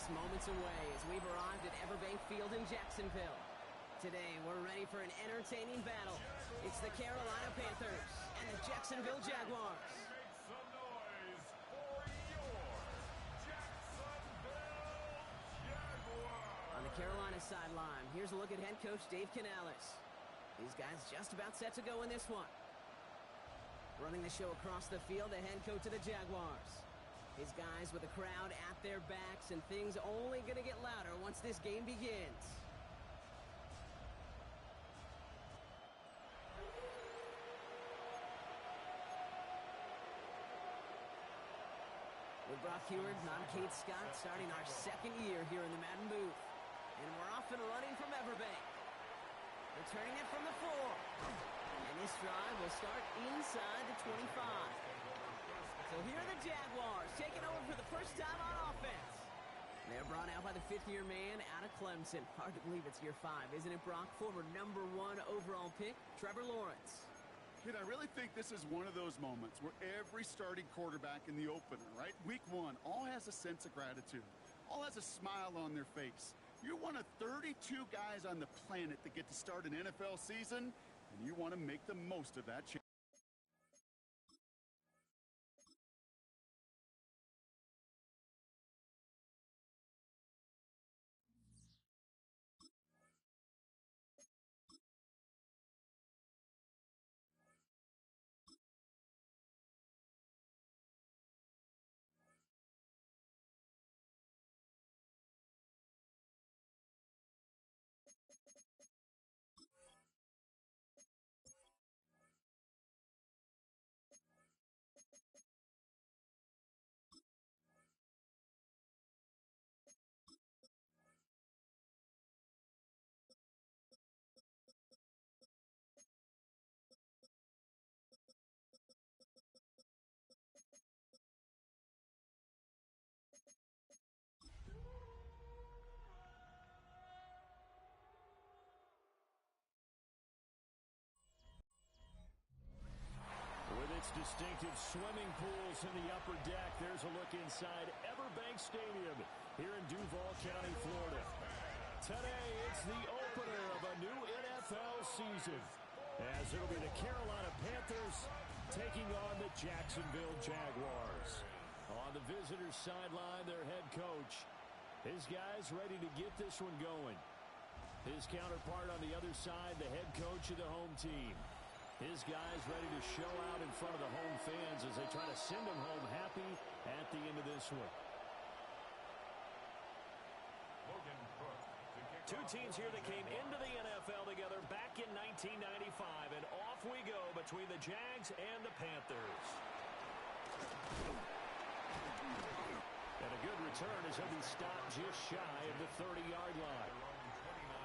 just moments away as we've arrived at Everbank Field in Jacksonville. Today, we're ready for an entertaining battle. It's the Carolina Panthers and the Jacksonville Jaguars. Make some noise for your Jacksonville Jaguars. On the Carolina sideline, here's a look at head coach Dave Canales. These guys just about set to go in this one. Running the show across the field, the head coach of the Jaguars. His guys with the crowd at their backs, and things only going to get louder once this game begins. With Brock Heward and I'm Kate Scott, starting our second year here in the Madden booth. And we're off and running from Everbank. Returning it from the 4. And this drive will start inside the 25. So here are the Jaguars taking over for the first time on offense. They're brought out by the fifth-year man out of Clemson. Hard to believe it's year 5, isn't it, Brock? Former #1 overall pick, Trevor Lawrence. Kid, I really think this is one of those moments where every starting quarterback in the opener, right? Week 1, all has a sense of gratitude. All has a smile on their face. You're one of 32 guys on the planet that get to start an NFL season, and you want to make the most of that chance. With its distinctive swimming pools in the upper deck, there's a look inside Everbank Stadium here in Duval County, Florida. Today, it's the opener of a new NFL season, as it'll be the Carolina Panthers taking on the Jacksonville Jaguars. On the visitors' sideline, their head coach. His guys ready to get this one going. His counterpart on the other side, the head coach of the home team. His guys ready to show out in front of the home fans as they try to send them home happy at the end of this one. Two teams here that came into the NFL together back in 1995, and off we go between the Jags and the Panthers. And a good return as he'll be stopped just shy of the 30-yard line.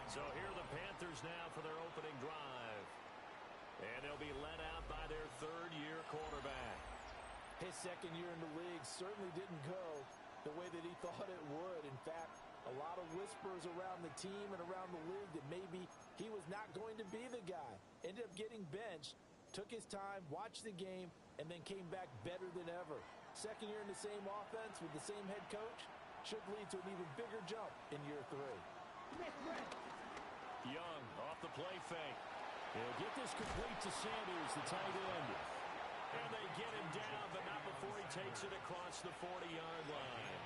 So here are the Panthers now for their opening drive. And they'll be led out by their third-year quarterback. His second year in the league certainly didn't go the way that he thought it would. In fact, a lot of whispers around the team and around the league that maybe he was not going to be the guy. Ended up getting benched, took his time, watched the game, and then came back better than ever. Second year in the same offense with the same head coach should lead to an even bigger jump in year 3. Young off the play fake. He'll get this complete to Sanders, the tight end. And they get him down, but not before he takes it across the 40-yard line.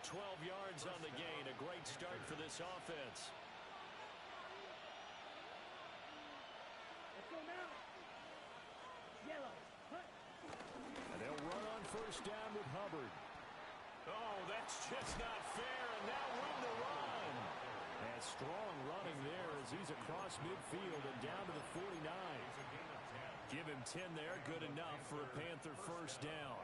12 yards on the gain. A great start for this offense. And they'll run on first down with Hubbard. Oh, that's just not fair, and now room to run. And strong running there as he's across midfield and down to the 49. Give him 10 there, good enough for a Panther first down.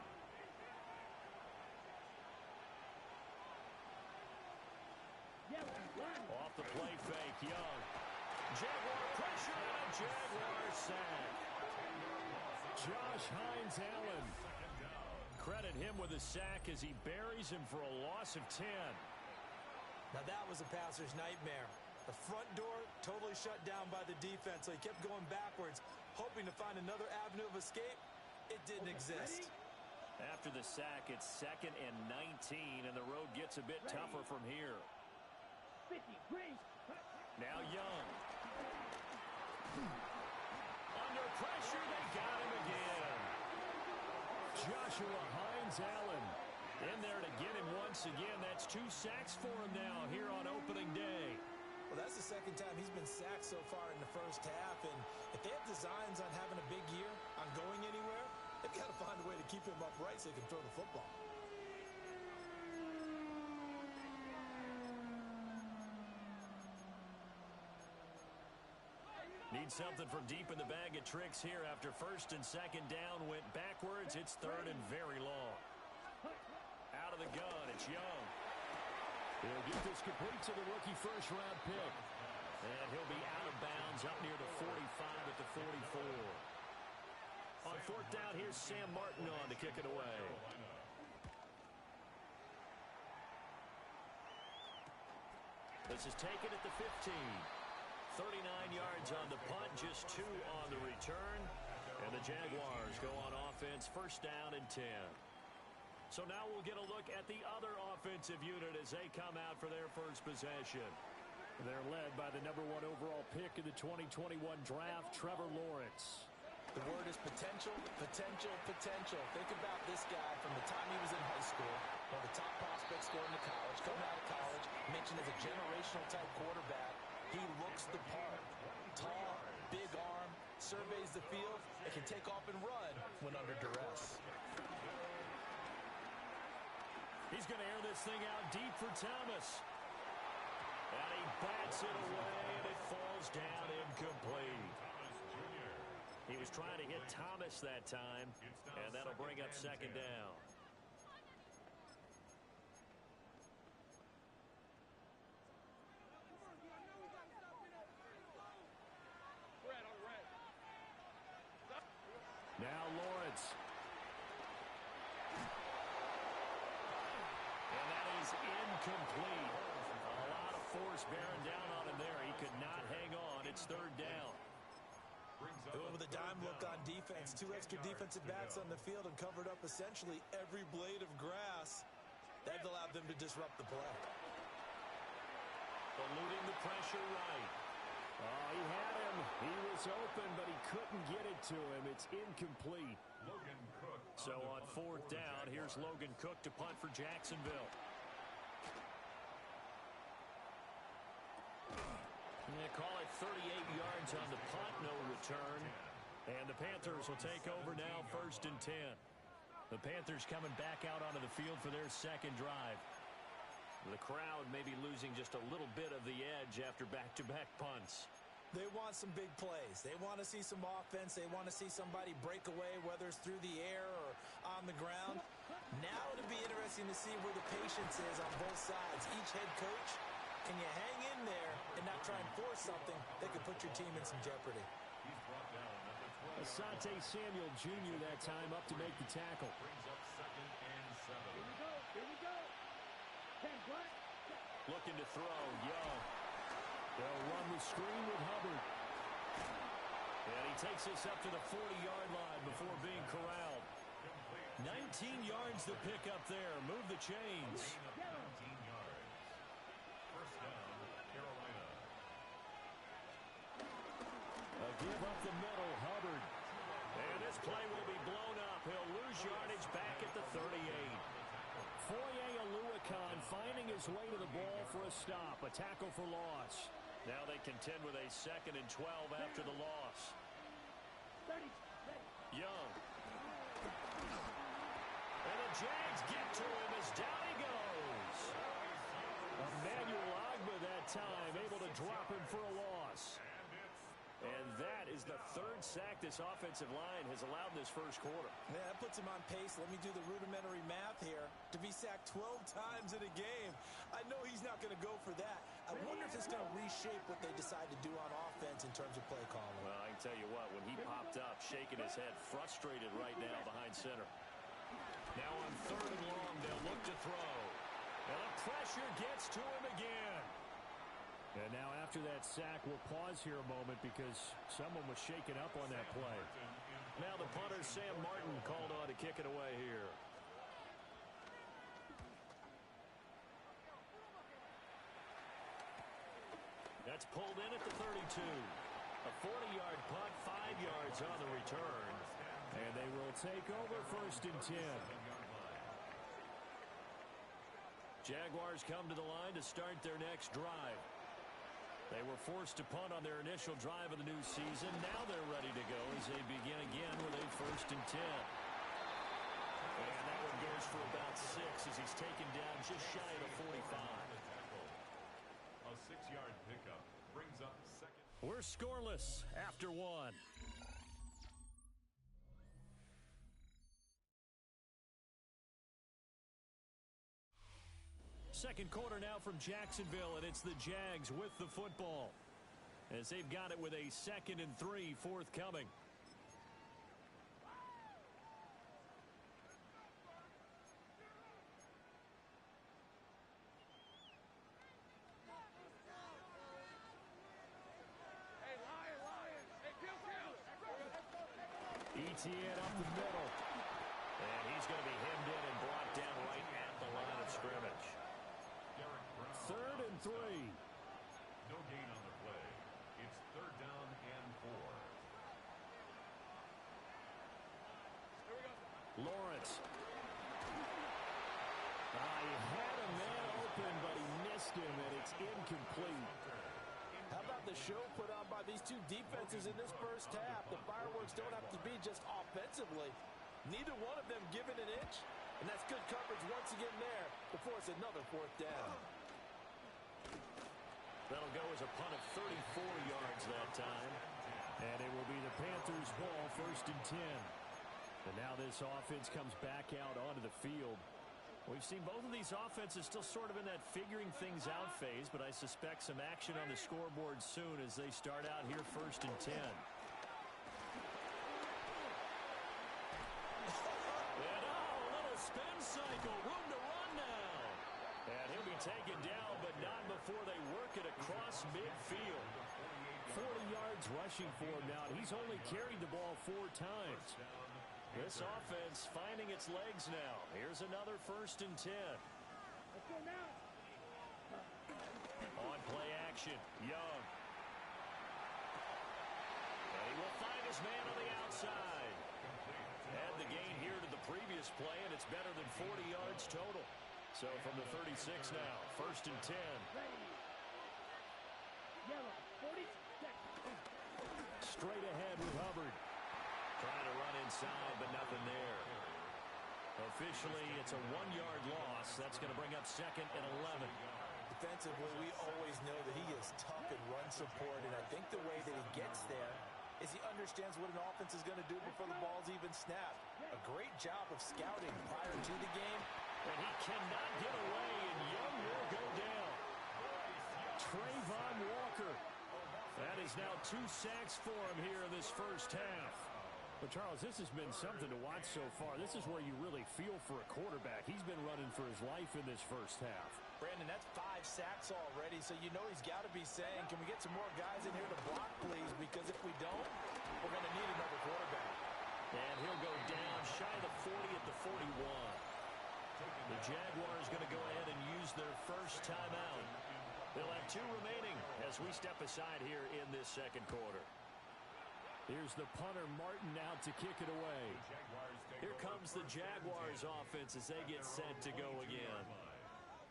Off the play fake, Young. Jaguar pressure and a Jaguar sack. Josh Hines Allen. Credit him with a sack as he buries him for a loss of 10. Now that was a passer's nightmare. The front door totally shut down by the defense, so he kept going backwards, hoping to find another avenue of escape. It didn't exist. After the sack, it's 2nd and 19, and the road gets a bit tougher from here. Now Young. Under pressure, they got him again. Joshua Hines-Allen in there to get him once again. That's 2 sacks for him now here on opening day. Well, that's the second time he's been sacked so far in the first half. And if they have designs on having a big year, on going anywhere, they've got to find a way to keep him upright so he can throw the football. Need something from deep in the bag of tricks here after 1st and 2nd down went backwards. It's 3rd and very long. Out of the gun, it's Young. He'll get this complete to the rookie first-round pick. And he'll be out of bounds up near the 45 at the 44. On 4th down, here's Sam Martin on to kick it away. This is taken at the 15. 39 yards on the punt, just 2 on the return. And the Jaguars go on offense, 1st down and 10. So now we'll get a look at the other offensive unit as they come out for their first possession. They're led by the #1 overall pick in the 2021 draft, Trevor Lawrence. The word is potential, potential, potential. Think about this guy from the time he was in high school, one of the top prospects going to college, coming out of college, mentioned as a generational type quarterback. He looks the part. Tall, big arm, surveys the field, and can take off and run when under duress. He's going to air this thing out deep for Thomas. And he bats it away, and it falls down incomplete. He was trying to hit Thomas that time, and that'll bring up 2nd down. Now Lawrence. And that is incomplete. A lot of force bearing down on him there. He could not hang on. It's 3rd down. With a dime look on defense, 2 extra defensive backs on the field and covered up essentially every blade of grass. That allowed them to disrupt the play. Eluding the pressure right. Oh, he had him. He was open, but he couldn't get it to him. It's incomplete. So on 4th down, here's Logan Cook to punt for Jacksonville. They call it 38 yards on the punt, no return. And the Panthers will take over now, 1st and 10. The Panthers coming back out onto the field for their 2nd drive. The crowd may be losing just a little bit of the edge after back-to-back punts. They want some big plays. They want to see some offense. They want to see somebody break away, whether it's through the air or on the ground. Now it'll be interesting to see where the patience is on both sides. Each head coach, can you hang in there and not try and force something that could put your team in some jeopardy? Asante Samuel Jr. that time up to make the tackle. Looking to throw, Young. They'll run the screen with Hubbard. And he takes this up to the 40-yard line before being corralled. 19 yards to pick up there. Move the chains. 19 yards. 1st down, Carolina. A give up the middle, Hubbard. And this play will be blown up. He'll lose yardage back at the 38. Foye Oluokun finding his way to the ball for a stop. A tackle for loss. Now they contend with a 2nd and 12 after the loss. Young. And the Jags get to him as down he goes. Emmanuel Ogbah that time able to drop him for a loss. And that is the 3rd sack this offensive line has allowed in this first quarter. Yeah, that puts him on pace. Let me do the rudimentary math here. To be sacked 12 times in a game, I know he's not going to go for that. I wonder if it's going to reshape what they decide to do on offense in terms of play calling. Well, I can tell you what, when he popped up, shaking his head, frustrated right now behind center. Now on 3rd and long, they'll look to throw. And the pressure gets to him again. And now after that sack, we'll pause here a moment because someone was shaken up on that play. Now the punter, Sam Martin, called on to kick it away here. It's pulled in at the 32. A 40-yard punt, 5 yards on the return. And they will take over 1st and 10. Jaguars come to the line to start their next drive. They were forced to punt on their initial drive of the new season. Now they're ready to go as they begin again with a 1st and 10. And that one goes for about 6 as he's taken down just shy of the 45. A 6-yard pickup brings up second. We're scoreless after 1. Second quarter now from Jacksonville, and it's the Jags with the football as they've got it with a 2nd and 3 forthcoming. ETN up the middle. And he's going to be hemmed in and brought down right at the line of scrimmage. 3rd and 3. No gain on the play. It's 3rd down and 4. Lawrence. He had a man open, but he missed him, and it's incomplete. How about the show put on by these two defenses in this first half? The fireworks don't have to be just offensively. Neither one of them given an inch, and that's good coverage once again there before it's another 4th down. That'll go as a punt of 34 yards that time. And it will be the Panthers' ball, 1st and 10. And now this offense comes back out onto the field. We've seen both of these offenses still sort of in that figuring things out phase, but I suspect some action on the scoreboard soon as they start out here 1st and 10. And a little spin cycle, room to run now. And he'll be taken down, but not before they work it across midfield. 40 yards rushing for him now. He's only carried the ball 4 times. This offense finding its legs now. Here's another 1st and 10. On play action, Young. And he will find his man on the outside. Add the gain here to the previous play, and it's better than 40 yards total. So from the 36 now, 1st and 10. Straight ahead with Hubbard. Trying to run inside, but nothing there. Officially, it's a 1-yard loss. That's going to bring up 2nd and 11. Defensively, we always know that he is tough in run support, and I think the way that he gets there is he understands what an offense is going to do before the ball's even snapped. A great job of scouting prior to the game. And he cannot get away, and Young will go down. Trayvon Walker. That is now 2 sacks for him here in this first half. But, Charles, this has been something to watch so far. This is where you really feel for a quarterback. He's been running for his life in this first half. Brandon, that's 5 sacks already, so you know he's got to be saying, can we get some more guys in here to block, please? Because if we don't, we're going to need another quarterback. And he'll go down shy of the 40 at the 41. The Jaguars going to go ahead and use their first timeout. They'll have 2 remaining as we step aside here in this second quarter. Here's the punter, Martin, out to kick it away. Here comes the Jaguars offense as they get set to go again.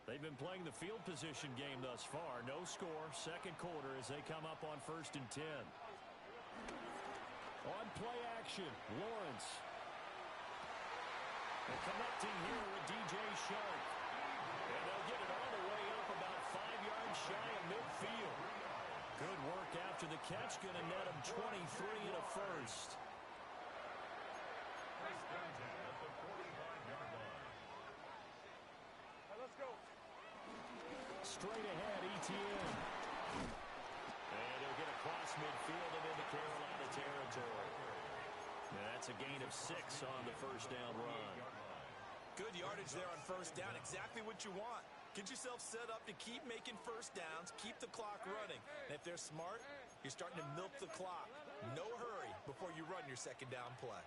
They've been playing the field position game thus far. No score, second quarter as they come up on 1st and 10. On play action, Lawrence. And connecting here with DJ Shark. And they'll get it all the way up about 5 yards shy of midfield. Good work after the catch, going to net him 23 and a first. Straight ahead, ETN. And he'll get across midfield and into Carolina territory. And that's a gain of 6 on the first down run. Good yardage there on first down. Exactly what you want. Get yourself set up to keep making first downs, keep the clock running. And if they're smart, you're starting to milk the clock. No hurry before you run your second down play.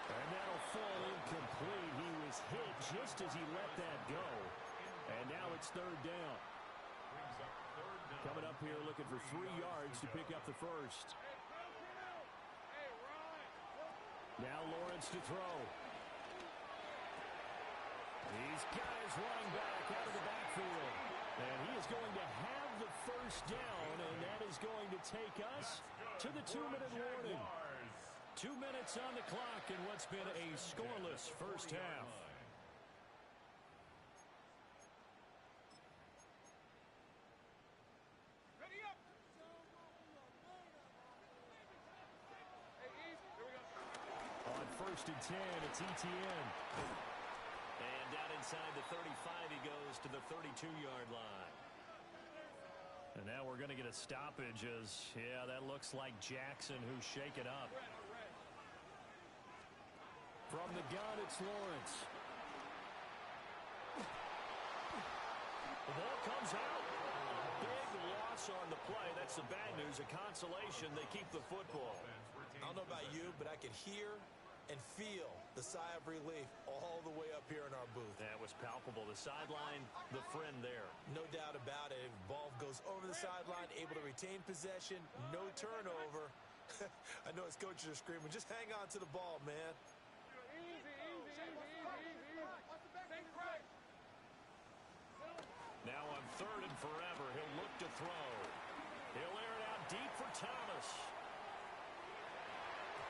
And that'll fall incomplete. He was hit just as he let that go. And now it's third down. Coming up here looking for 3 yards to pick up the first. Now Lawrence to throw. He's got his running back out of the backfield. And he is going to have the first down, and that is going to take us to the 2-minute warning. 2 minutes on the clock in what's been a scoreless first half. On 1st and 10, it's Etienne. And down inside the 35, he goes to the 32-yard line. And now we're going to get a stoppage as, yeah, that looks like Jackson who's shaken up. From the gun, it's Lawrence. The ball comes out. Big loss on the play. That's the bad news. A consolation, they keep the football. I don't know about you, but I could hear and feel the sigh of relief all the way up here in our booth. That was palpable. The sideline, the friend there. No doubt about it. Ball goes over the sideline, able to retain possession, no turnover. I know his coaches are screaming, just hang on to the ball, man. Now on 3rd and forever, he'll look to throw. He'll air it out deep for Thomas.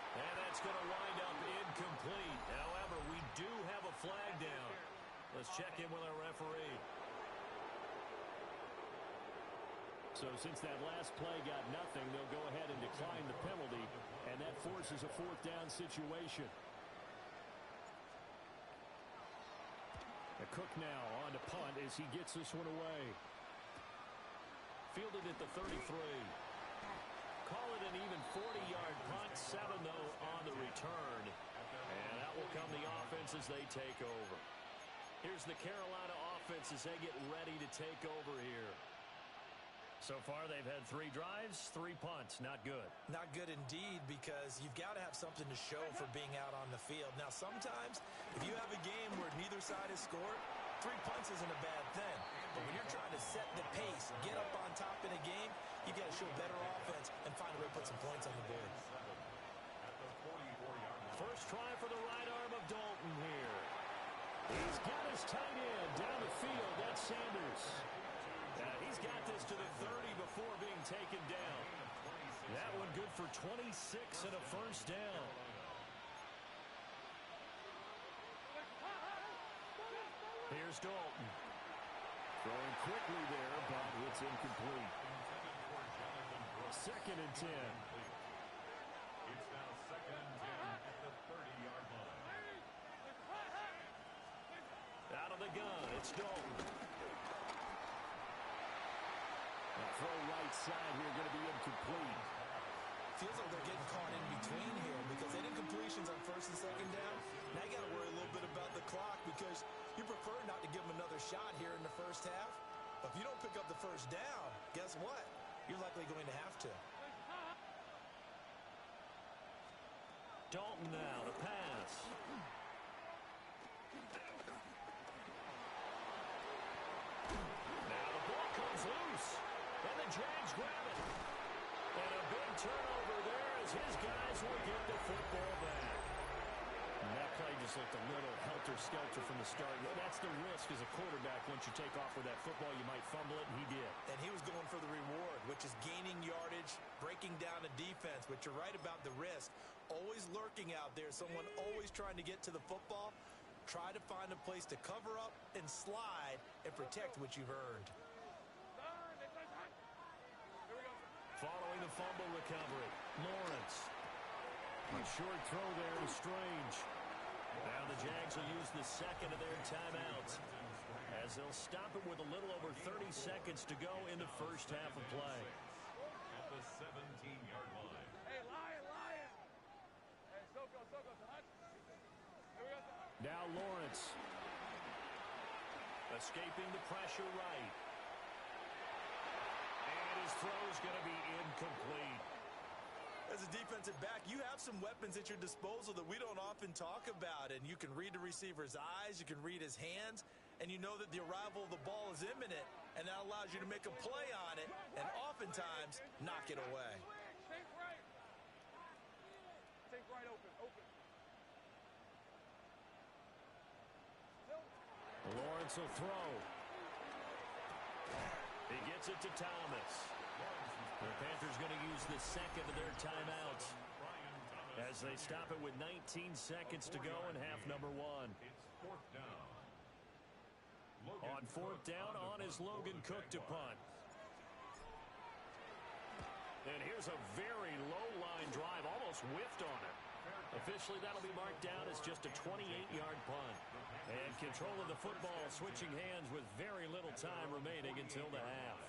And that's going to wind up incomplete. However, we do have a flag down. Let's check in with our referee. So since that last play got nothing, they'll go ahead and decline the penalty, and that forces a 4th down situation. Cook now on to punt as he gets this one away. Fielded at the 33. Call it an even 40-yard punt. 7, though, on the return. And that will come the offense as they take over. Here's the Carolina offense as they get ready to take over here. So far, they've had 3 drives, 3 punts. Not good. Not good indeed, because you've got to have something to show for being out on the field. Now, sometimes, if you have a game where neither side has scored, 3 punts isn't a bad thing. But when you're trying to set the pace, get up on top in a game, you've got to show better offense and find a way to put some points on the board. First try for the right arm of Dalton here. He's got his tight end down the field. That's Sanders. He's got this to the 30 before being taken down. That one good for 26 and a first down. Here's Dalton. Throwing quickly there, but it's incomplete. 2nd and 10. It's now 2nd and 10 at the 30-yard line. Out of the gun, it's Dalton. Throw right side here, going to be incomplete. Feels like they're getting caught in between here because they did completions on 1st and 2nd down. Now you got to worry a little bit about the clock because you prefer not to give them another shot here in the first half. But if you don't pick up the first down, guess what? You're likely going to have to. Dalton now to pass. Now the ball comes loose. And the Jags grab it. And a big turnover there as his guys will get the football back. And that play just looked a little helter-skelter from the start. That's the risk as a quarterback. Once you take off with that football, you might fumble it, and he did. And he was going for the reward, which is gaining yardage, breaking down a defense. But you're right about the risk. Always lurking out there, someone always trying to get to the football. Try to find a place to cover up and slide and protect what you've earned. Following the fumble recovery, Lawrence. A short throw there to Strange. Now the Jags will use the 2nd of their timeouts as they'll stop it with a little over 30 seconds to go in the first half of play. At the 17-yard line. Hey, Lion! Hey, Soko, touch. Here we go. Now Lawrence. Escaping the pressure right. And his throw's going to be incomplete. As a defensive back, you have some weapons at your disposal that we don't often talk about. And you can read the receiver's eyes, you can read his hands, and you know that the arrival of the ball is imminent, and that allows you to make a play on it and oftentimes knock it away. Think right. Think right open. Lawrence will throw. He gets it to Thomas. The Panthers going to use the second of their timeouts as they stop it with 19 seconds to go in half number one. It's fourth down. On fourth down, on is Logan Cook to punt. And here's a very low-line drive, almost whiffed on it. Officially, that'll be marked down as just a 28-yard punt. And control of the football switching hands with very little time remaining until the half.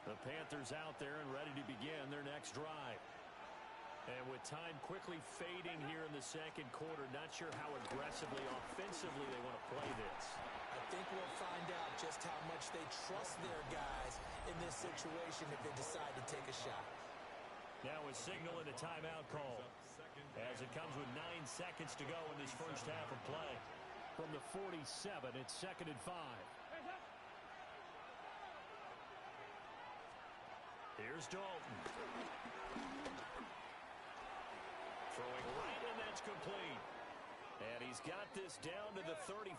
The Panthers out there and ready to begin their next drive. And with time quickly fading here in the second quarter, not sure how aggressively, offensively they want to play this. I think we'll find out just how much they trust their guys in this situation if they decide to take a shot. Now a signal and a timeout call as it comes with 9 seconds to go in this first half of play. From the 47, it's 2nd and 5. Here's Dalton. Throwing right, and that's complete. And he's got this down to the 35.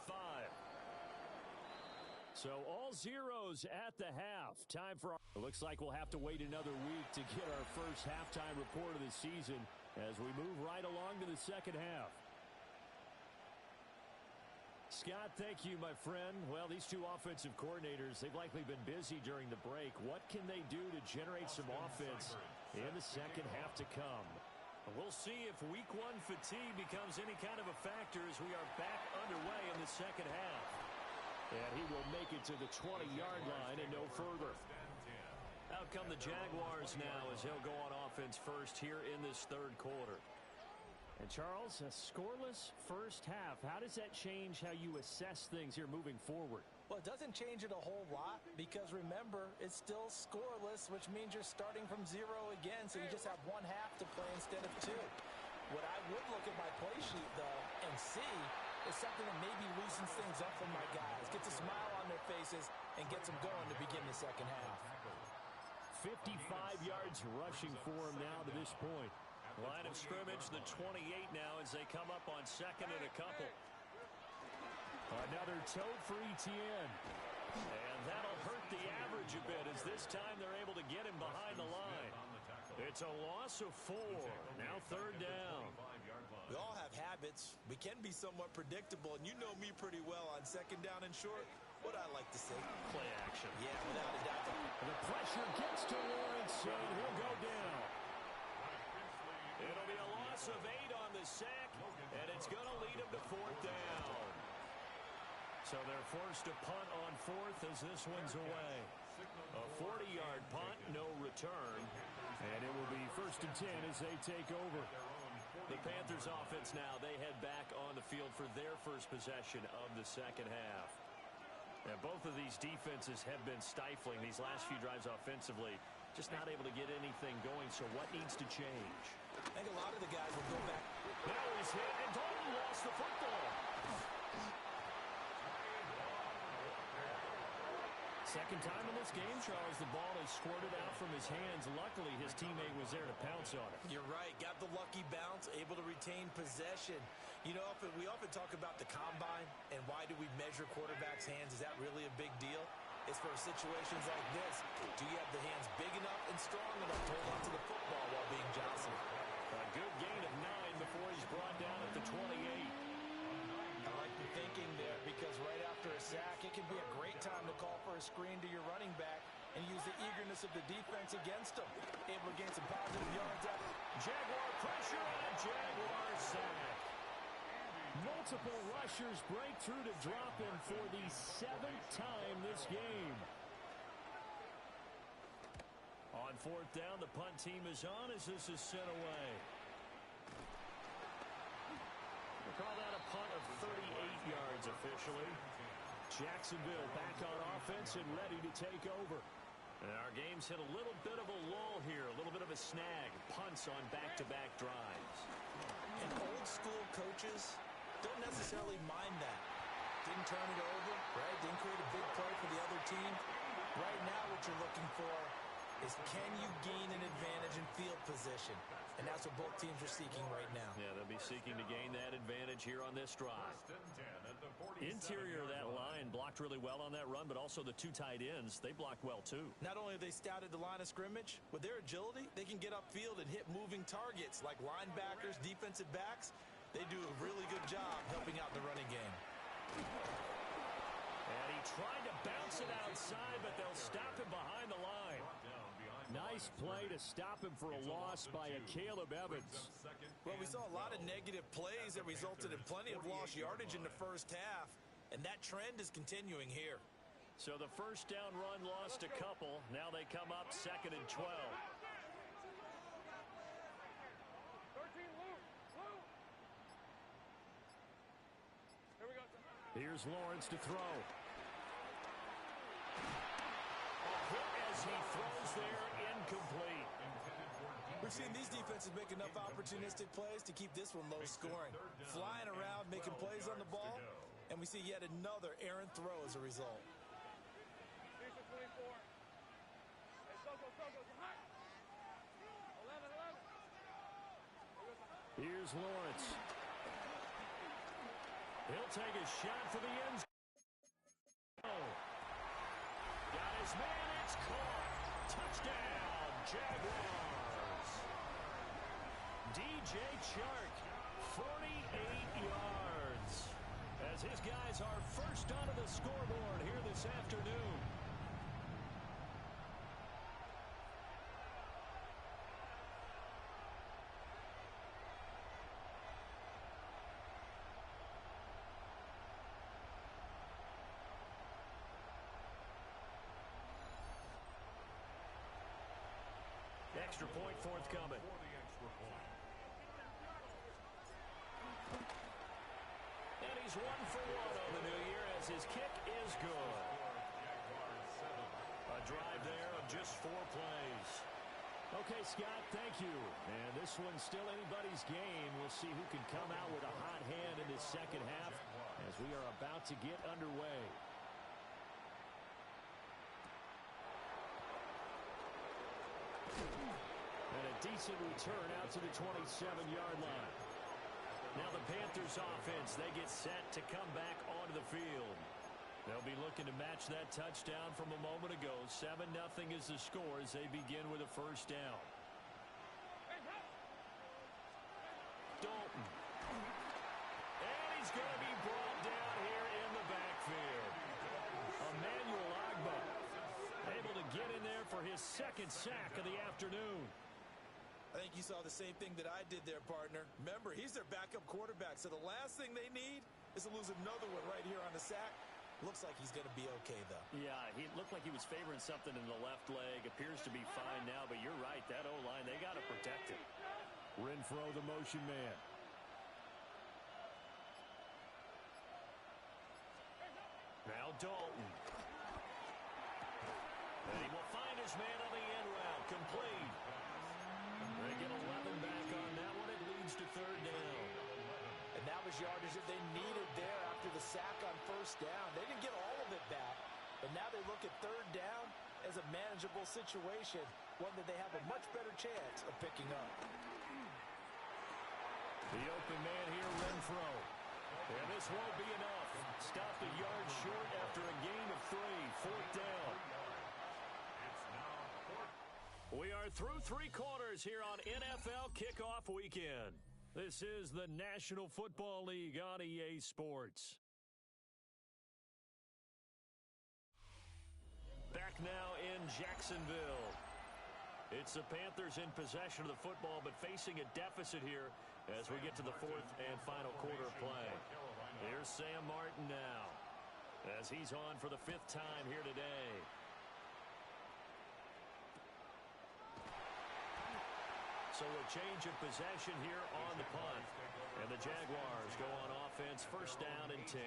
So all zeros at the half. Time for it looks like we'll have to wait another week to get our first halftime report of the season as we move right along to the second half. Scott, thank you, my friend. Well, these two offensive coordinators, they've likely been busy during the break. What can they do to generate some offense in the second half to come? We'll see if week one fatigue becomes any kind of a factor as we are back underway in the second half. And he will make it to the 20-yard line and no further. Out come the Jaguars now as he'll go on offense first here in this third quarter. And Charles, a scoreless first half. How does that change how you assess things here moving forward? Well, it doesn't change it a whole lot because, remember, it's still scoreless, which means you're starting from zero again, so you just have one half to play instead of two. What I would look at my play sheet, though, and see is something that maybe loosens things up for my guys, gets a smile on their faces, and gets them going to begin the second half. 55 yards rushing for him now to this point. Line of scrimmage, the 28 now as they come up on second and a couple. Another toe for Etienne. And that'll hurt the average a bit as this time they're able to get him behind the line. It's a loss of 4. Now third down. We all have habits. We can be somewhat predictable, and you know me pretty well on second down and short. What I like to say. Play action. Yeah, without a doubt. The pressure gets to Lawrence, and he'll go down. It'll be a loss of 8 on the sack, and it's going to lead them to fourth down. So they're forced to punt on fourth as this one's away. A 40-yard punt, no return. And it will be 1st and 10 as they take over. The Panthers offense now, they head back on the field for their first possession of the second half. And both of these defenses have been stifling these last few drives offensively. Just not able to get anything going, so what needs to change? I think a lot of the guys will go back. Now he's hit, and Dalton lost the football. Second time in this game, Charles, the ball is squirted out from his hands. Luckily, his teammate was there to pounce on it. You're right. Got the lucky bounce, able to retain possession. You know, we often talk about the combine and why do we measure quarterbacks' hands. Is that really a big deal? It's for situations like this. Do you have the hands big enough and strong enough to hold on to the football while being jostled? A good gain of 9 before he's brought down at the 28. I like the thinking there because right after a sack, it can be a great time to call for a screen to your running back and use the eagerness of the defense against him. Able to gain some positive yards out. Jaguar pressure and a Jaguar sack. Multiple rushers break through to drop him for the 7th time this game. On fourth down, the punt team is on as this is sent away. We'll call that a punt of 38 yards officially. Jacksonville back on offense and ready to take over. And our game's hit a little bit of a lull here, a little bit of a snag. Punts on back-to-back drives. And old-school coaches don't necessarily mind that. Didn't turn it over, right? Didn't create a big play for the other team. Right now what you're looking for is can you gain an advantage in field position? And that's what both teams are seeking right now. Yeah, they'll be seeking to gain that advantage here on this drive. Interior of that line blocked really well on that run, but also the two tight ends, they blocked well too. Not only have they scouted the line of scrimmage, with their agility, they can get upfield and hit moving targets like linebackers, defensive backs. They do a really good job helping out the running game. And he tried to bounce it outside, but they'll stop him behind the line. Nice play to stop him for a loss by a Caleb Evans. Well, we saw a lot of negative plays that resulted in plenty of lost yardage in the first half, and that trend is continuing here. So the first down run lost a couple. Now they come up 2nd and 12. 13, Lou. Here we go. Here's Lawrence to throw. As he throws there, incomplete. We've seen these defenses make enough opportunistic plays to keep this one low scoring. Flying around, making plays on the ball, and we see yet another errant throw as a result. 24. Hey, Soko, hot. 11. Here's Lawrence. He'll take a shot for the end zone. Got his man, it's caught. Touchdown, Jaguars. DJ Chark, 48 yards. As his guys are first onto the scoreboard here this afternoon. Extra point forthcoming. And he's 1 for 1 on the new year as his kick is good. A drive there of just 4 plays. Okay, Scott, thank you. And this one's still anybody's game. We'll see who can come out with a hot hand in this second half as we are about to get underway. And a decent return out to the 27-yard line. Now the Panthers offense, they get set to come back onto the field. They'll be looking to match that touchdown from a moment ago. 7-0 is the score as they begin with a first down. Dalton. And he's going to be brought down here in the backfield. Emmanuel Agba able to get in there for his second sack of the afternoon. I think you saw the same thing that I did there, partner. Remember, he's their backup quarterback, so the last thing they need is to lose another one right here on the sack. Looks like he's going to be okay, though. Yeah, he looked like he was favoring something in the left leg. Appears to be fine now, but you're right. That O-line, they got to protect him. Renfro, the motion man. Now Dalton. And he will find his man on the end route. Complete. They get 11 back on that one. It leads to third down. And that was yardage that they needed there after the sack on first down. They didn't get all of it back, but now they look at third down as a manageable situation, one that they have a much better chance of picking up. The open man here, Renfro. And this won't be enough. Stopped a yard short after a gain of 3. Fourth down. We are through 3 quarters here on NFL Kickoff Weekend. This is the National Football League on EA Sports. Back now in Jacksonville. It's the Panthers in possession of the football, but facing a deficit here as we get to the 4th and final quarter of play. Here's Sam Martin now as he's on for the 5th time here today. So a change of possession here on the punt. And the Jaguars go on offense, first down and 10.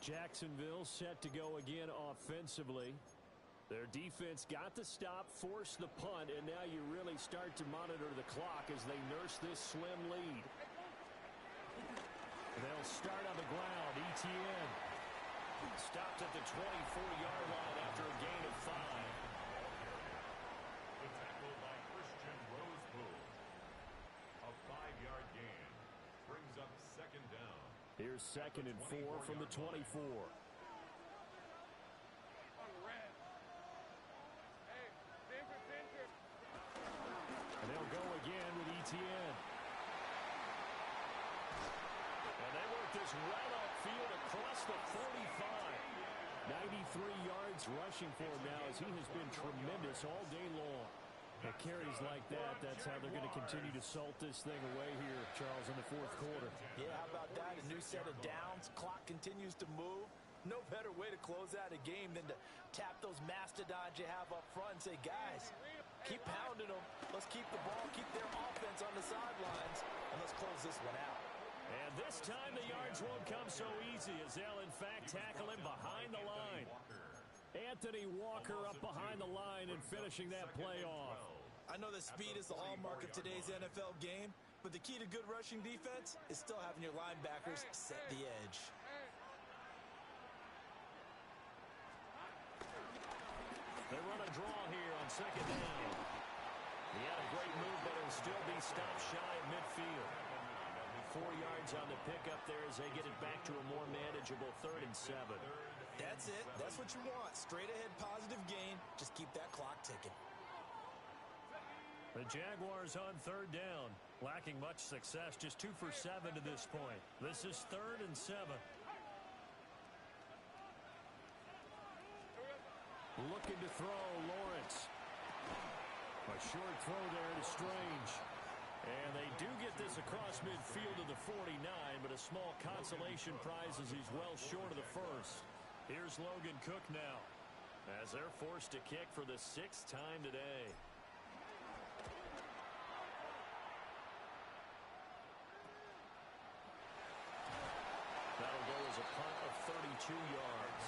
Jacksonville set to go again offensively. Their defense got the stop, forced the punt, and now you really start to monitor the clock as they nurse this slim lead. They'll start on the ground. Etienne stopped at the 24-yard line after a gain of 5. The tackle by Christian Rosepool. A 5-yard gain brings up second down. Here's 2nd and 4 from the 24. And they'll go again with Etienne. And they work this well upfield across the 45. 93 yards rushing for him now as he has been tremendous all day long. At carries like that, that's how they're going to continue to salt this thing away here, Charles, in the fourth quarter. Yeah, how about that? A new set of downs. Clock continues to move. No better way to close out a game than to tap those mastodons you have up front and say, guys, keep pounding them. Let's keep the ball, keep their offense on the sidelines, and let's close this one out. And this time the yards won't come so easy as they'll, in fact, tackle him behind the line. Anthony Walker up behind the line and finishing that play off. I know that speed is the hallmark of today's NFL game, but the key to good rushing defense is still having your linebackers set the edge. They run a draw here on 2nd down. He had a great move, but it'll still be stopped shy of midfield. 4 yards on the pickup there as they get it back to a more manageable 3rd and 7. That's it. That's what you want. Straight ahead positive gain. Just keep that clock ticking. The Jaguars on 3rd down. Lacking much success. Just 2 for 7 to this point. This is 3rd and 7. Looking to throw, Lawrence. A short throw there to Strange. And they do get this across midfield to the 49, but a small consolation prize as he's well short of the first. Here's Logan Cook now as they're forced to kick for the 6th time today. That'll go as a punt of 32 yards.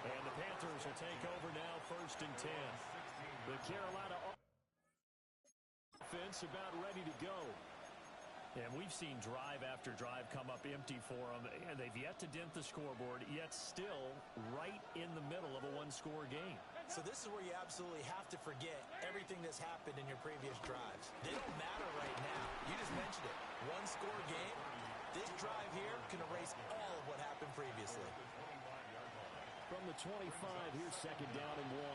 And the Panthers will take over now 1st and 10. The Carolina offense about ready to go. And we've seen drive after drive come up empty for them, and they've yet to dent the scoreboard, yet still right in the middle of a one-score game. So this is where you absolutely have to forget everything that's happened in your previous drives. They don't matter right now. You just mentioned it. One-score game. This drive here can erase all of what happened previously. From the 25, here's 2nd down and 1.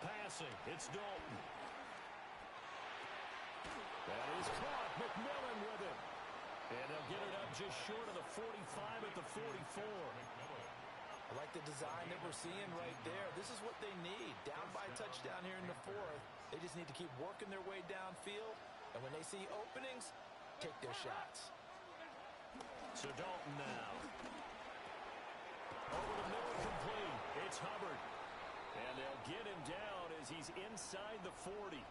Passing, it's Dalton. That is caught. McMillan with it. And they'll get it up just short of the 45 at the 44. I like the design that we're seeing right there. This is what they need. Down by a touchdown here in the 4th. They just need to keep working their way downfield. And when they see openings, take their shots. So Dalton now. Over the middle, complete. It's Hubbard. And they'll get him down as he's inside the 40.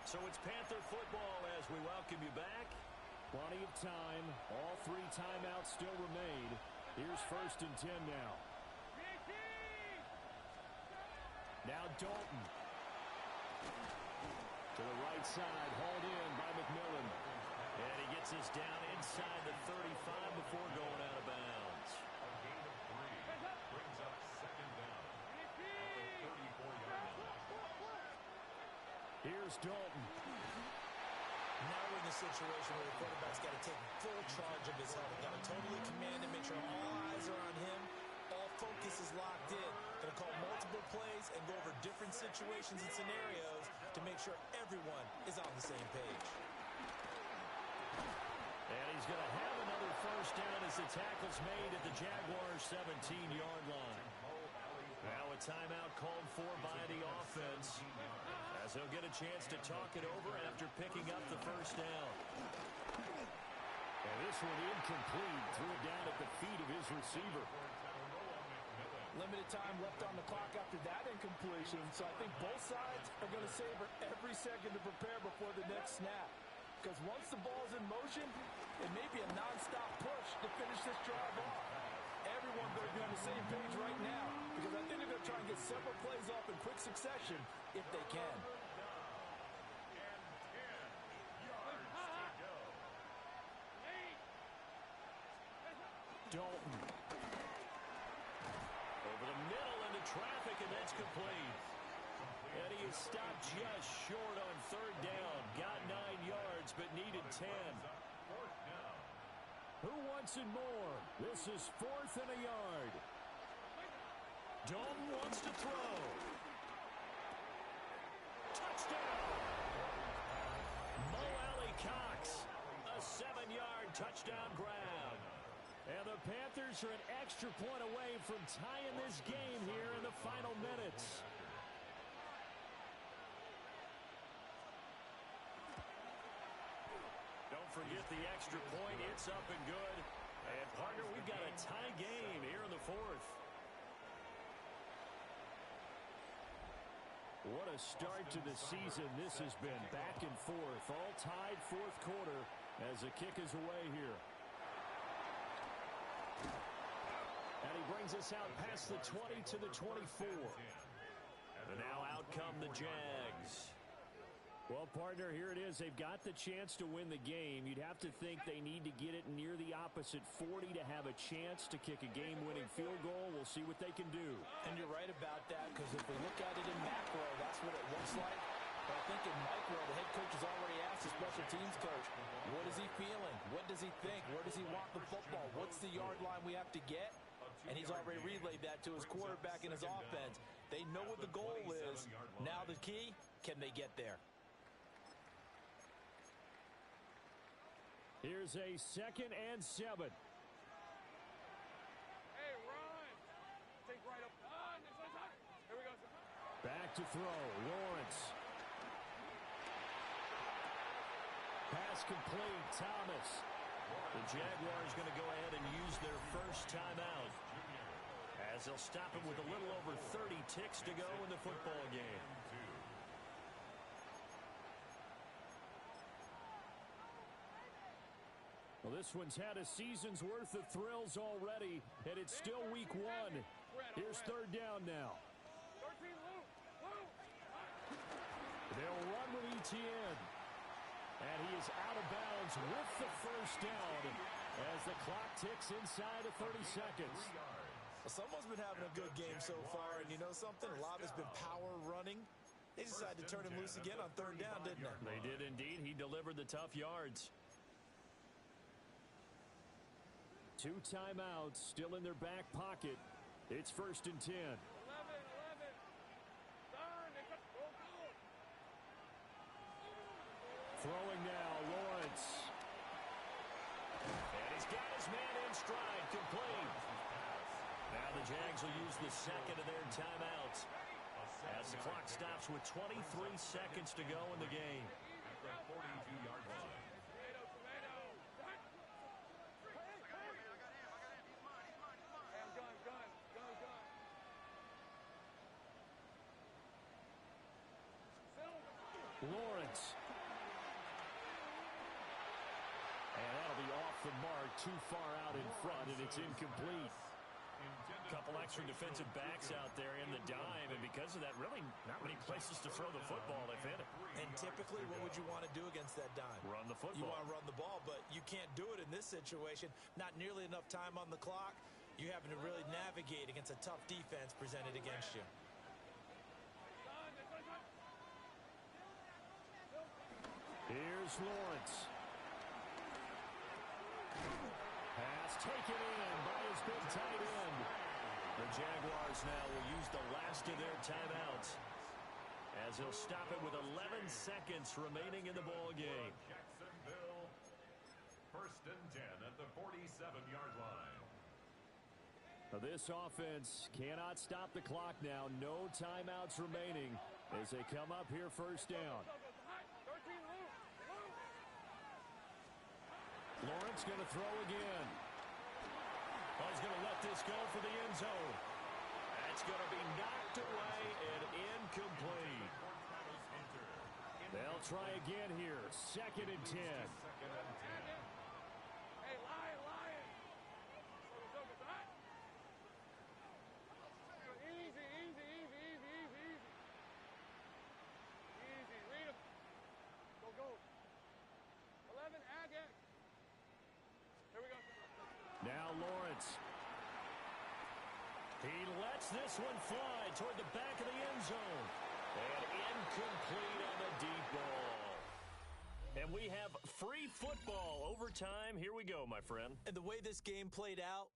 So it's Panther football as we welcome you back. Plenty of time. All 3 timeouts still remain. Here's 1st and 10 now. Now Dalton. To the right side, hauled in by McMillan. And he gets us down inside the 35 before going out of bounds. A gain of 3 brings up 2nd down at the 34-yard line. Here's Dalton. Now we're in the situation where the quarterback's got to take full charge of his helmet. Got to totally command and make sure all eyes are on him. All focus is locked in. Going to call multiple plays and go over different situations and scenarios to make sure everyone is on the same page. And he's going to have another 1st down as the tackle's made at the Jaguars' 17-yard line. Now a timeout called for by the offense as he'll get a chance to talk it over after picking up the 1st down. And this one incomplete. Threw it down at the feet of his receiver. Limited time left on the clock after that incompletion, so I think both sides are going to savor every second to prepare before the next snap. Because once the ball's in motion, it may be a nonstop push to finish this drive off. everyone better be on the same page right now, because I think they're going to try and get several plays off in quick succession if they can. Dalton. Over the middle into traffic, and that's complete. And he is stopped just short on third down. Got 9 yards, but needed 10. Who wants it more? This is 4th and a yard. Dalton wants to throw. Touchdown! Mo Alley Cox, a 7-yard touchdown grab. And the Panthers are an extra point away from tying this game here in the final minutes. Don't forget the extra point. It's up and good. And, partner, we've got a tie game here in the 4th. What a start to the season this has been. Back and forth. All tied 4th quarter as the kick is away here. And he brings us out past the 20 to the 24. And now out come the Jags. Well, partner, here it is. They've got the chance to win the game. You'd have to think they need to get it near the opposite 40 to have a chance to kick a game-winning field goal. We'll see what they can do. And you're right about that, because if we look at it in macro, that's what it looks like. But I think in micro, the head coach has already asked the special teams coach, what is he feeling? What does he think? Where does he want the football? What's the yard line we have to get? And he's already relayed that to his quarterback and his offense. They know what the goal is. Now the key, can they get there? Here's a 2nd and 7. Hey, run. Take right up. Here we go. Back to throw. Lawrence. Pass complete. Thomas. The Jaguars going to go ahead and use their first timeout, as they'll stop him with a little over 30 ticks to go in the football game. Well, this one's had a season's worth of thrills already, and it's still week 1. Here's 3rd down now. 13, Luke. They'll run with Etienne. And he is out of bounds with the first down as the clock ticks inside of 30 seconds. Well, someone's been having a good game so far, and you know something? A lot of it's been power running. They decided to turn him loose again on 3rd down, didn't they? They did indeed. He delivered the tough yards. 2 timeouts still in their back pocket. It's 1st and 10. 11. Throwing now, Lawrence. And he's got his man in stride, complete. Now the Jags will use the 2nd of their timeouts as the clock stops with 23 seconds to go in the game. At the 42-yard line. Lawrence. And that'll be off the mark, too far out in front, and it's incomplete. A couple extra defensive backs out there in the dime, and because of that, really not many places to throw the football if any. And typically, what would you want to do against that dime? Run the football. You want to run the ball, but you can't do it in this situation. Not nearly enough time on the clock. You're having to really navigate against a tough defense presented against you. Here's Lawrence. Pass taken in by his big tight end. The Jaguars now will use the last of their timeouts as he'll stop it with 11 seconds remaining in the ball game. Jacksonville, 1st and 10 at the 47-yard line. Now this offense cannot stop the clock now. No timeouts remaining as they come up here 1st down. Lawrence going to throw again. Oh, he's going to let this go for the end zone. That's going to be knocked away and incomplete. They'll try again here. 2nd and 10. Hey, Lion. lets this one fly toward the back of the end zone. And incomplete on the deep ball. And we have free football overtime. Here we go, my friend. And the way this game played out,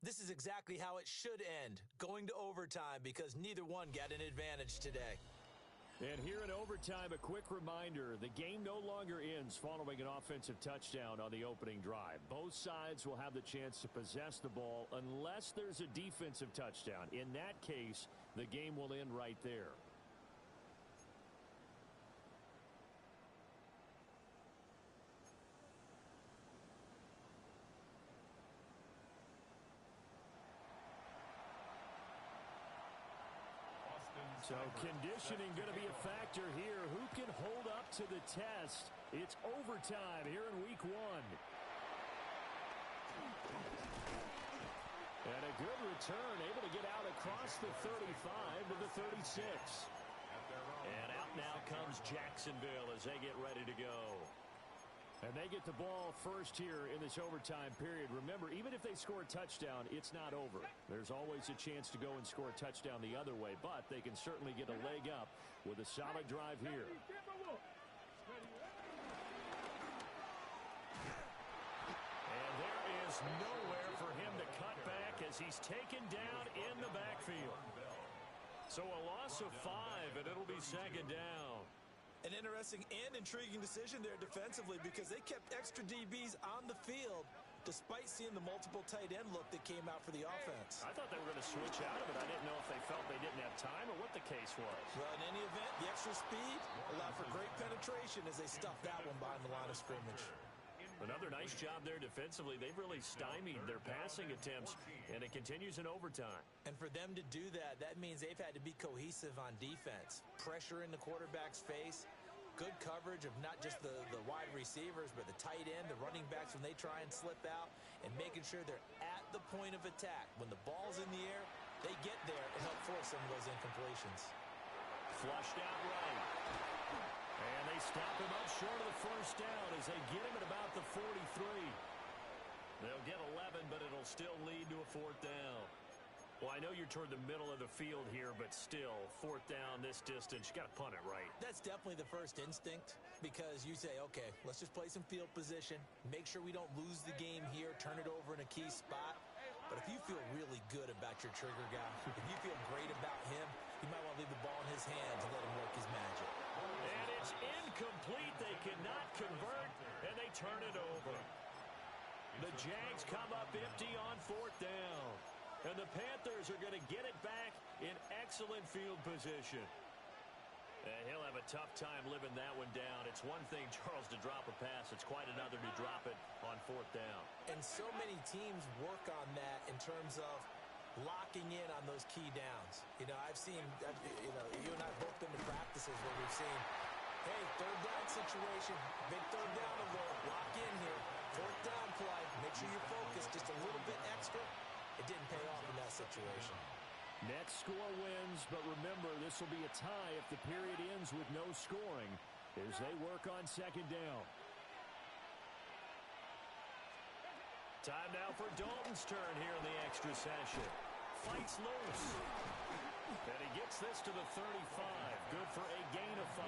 this is exactly how it should end, going to overtime, because neither one got an advantage today. And here in overtime, a quick reminder, the game no longer ends following an offensive touchdown on the opening drive. Both sides will have the chance to possess the ball unless there's a defensive touchdown. In that case, the game will end right there. So conditioning going to be a factor here. Who can hold up to the test? It's overtime here in week 1. And a good return, able to get out across the 35 to the 36. And out now comes Jacksonville as they get ready to go. And they get the ball first here in this overtime period. Remember, even if they score a touchdown, it's not over. There's always a chance to go and score a touchdown the other way, but they can certainly get a leg up with a solid drive here. And there is nowhere for him to cut back as he's taken down in the backfield. So a loss of 5, and it'll be second down. An interesting and intriguing decision there defensively, because they kept extra DBs on the field despite seeing the multiple tight end look that came out for the offense. I thought they were going to switch out of it. I didn't know if they felt they didn't have time or what the case was. Well, in any event, the extra speed allowed for great penetration as they stuffed that one behind the line of scrimmage. Another nice job there defensively. They've really stymied their passing attempts, and it continues in overtime. And for them to do that, that means they've had to be cohesive on defense. Pressure in the quarterback's face, good coverage of not just the wide receivers, but the tight end, the running backs when they try and slip out, and making sure they're at the point of attack. When the ball's in the air, they get there and help force some of those incompletions. Flushed out right. And they stop him up short of the first down as they get him at about the 43. They'll get 11, but it'll still lead to a 4th down. Well, I know you're toward the middle of the field here, but still, 4th down this distance, you got to punt it right. That's definitely the first instinct, because you say, okay, let's just play some field position, make sure we don't lose the game here, turn it over in a key spot. But if you feel really good about your trigger guy, if you feel great about him, you might want to leave the ball in his hands and let him work his magic. And it's incomplete. They cannot convert, and they turn it over. The Jags come up empty on 4th down. And the Panthers are going to get it back in excellent field position. And he'll have a tough time living that one down. It's one thing, Charles, to drop a pass. It's quite another to drop it on 4th down. And so many teams work on that in terms of locking in on those key downs. You know, I've seen, you and I have both been to practices where we've seen, hey, 3rd down situation, big 3rd down alert, lock in here, 4th down play, make sure you're focused just a little bit extra. It didn't pay off in that situation. Next score wins, but remember, this will be a tie if the period ends with no scoring as they work on 2nd down. Time now for Dalton's turn here in the extra session. Fights loose. And he gets this to the 35. Good for a gain of 5.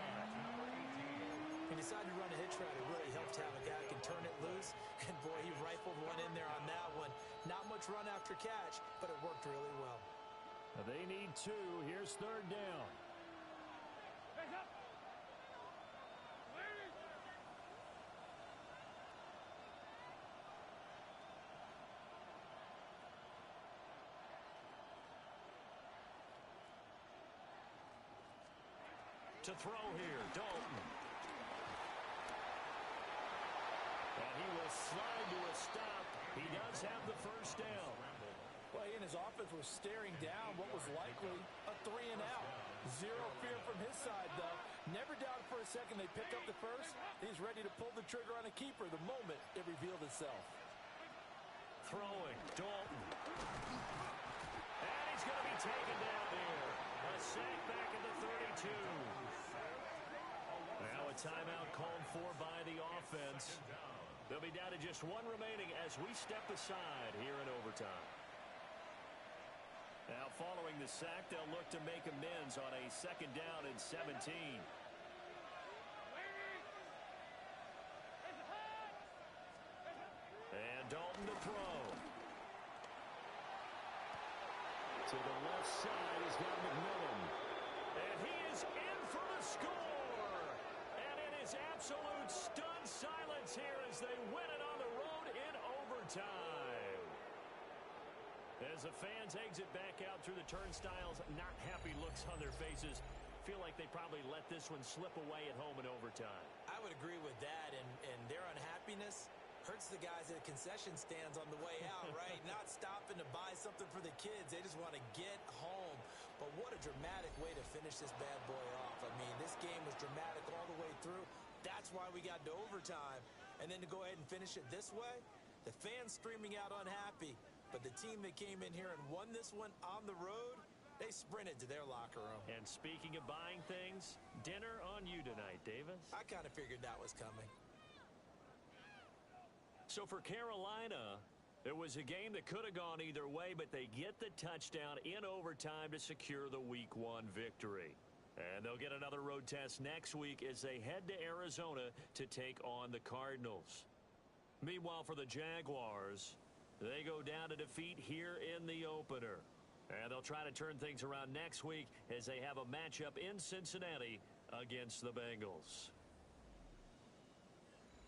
He decided to run a hitch route. It really helped to have a guy who can turn it loose. And, boy, he rifled one in there on that one. Not much run after catch, but it worked really well. They need 2. Here's 3rd down. To throw here, Dalton. And he will slide to a stop. He does have the first down. Well, he and his offense were staring down what was likely a 3-and-out. Zero fear from his side, though. Never doubted for a second they pick up the first. He's ready to pull the trigger on a keeper the moment it revealed itself. Throwing, Dalton. And he's going to be taken down here. A sack back at the 32. Now a timeout called for by the offense. They'll be down to just 1 remaining as we step aside here in overtime. Now following the sack, they'll look to make amends on a 2nd down and 17. And Dalton to throw. To the left side, he's got McMillan. And he is in for the score. And it is absolute stunned silence here as they win it on the road in overtime. As the fans exit back out through the turnstiles, not happy looks on their faces. Feel like they probably let this one slip away at home in overtime. I would agree with that, and their unhappiness hurts the guys at the concession stands on the way out, right? Not stopping to buy something for the kids. They just want to get home. But what a dramatic way to finish this bad boy off. I mean, this game was dramatic all the way through. That's why we got to overtime. And then to go ahead and finish it this way, the fans streaming out unhappy. But the team that came in here and won this one on the road, they sprinted to their locker room. And speaking of buying things, dinner on you tonight, Davis. I kind of figured that was coming. So for Carolina, it was a game that could have gone either way, but they get the touchdown in overtime to secure the Week 1 victory. And they'll get another road test next week as they head to Arizona to take on the Cardinals. Meanwhile, for the Jaguars, they go down to defeat here in the opener. And they'll try to turn things around next week as they have a matchup in Cincinnati against the Bengals.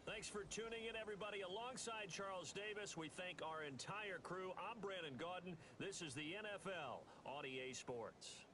Thanks for tuning in, everybody. Alongside Charles Davis, we thank our entire crew. I'm Brandon Gaudin. This is the NFL on EA Sports.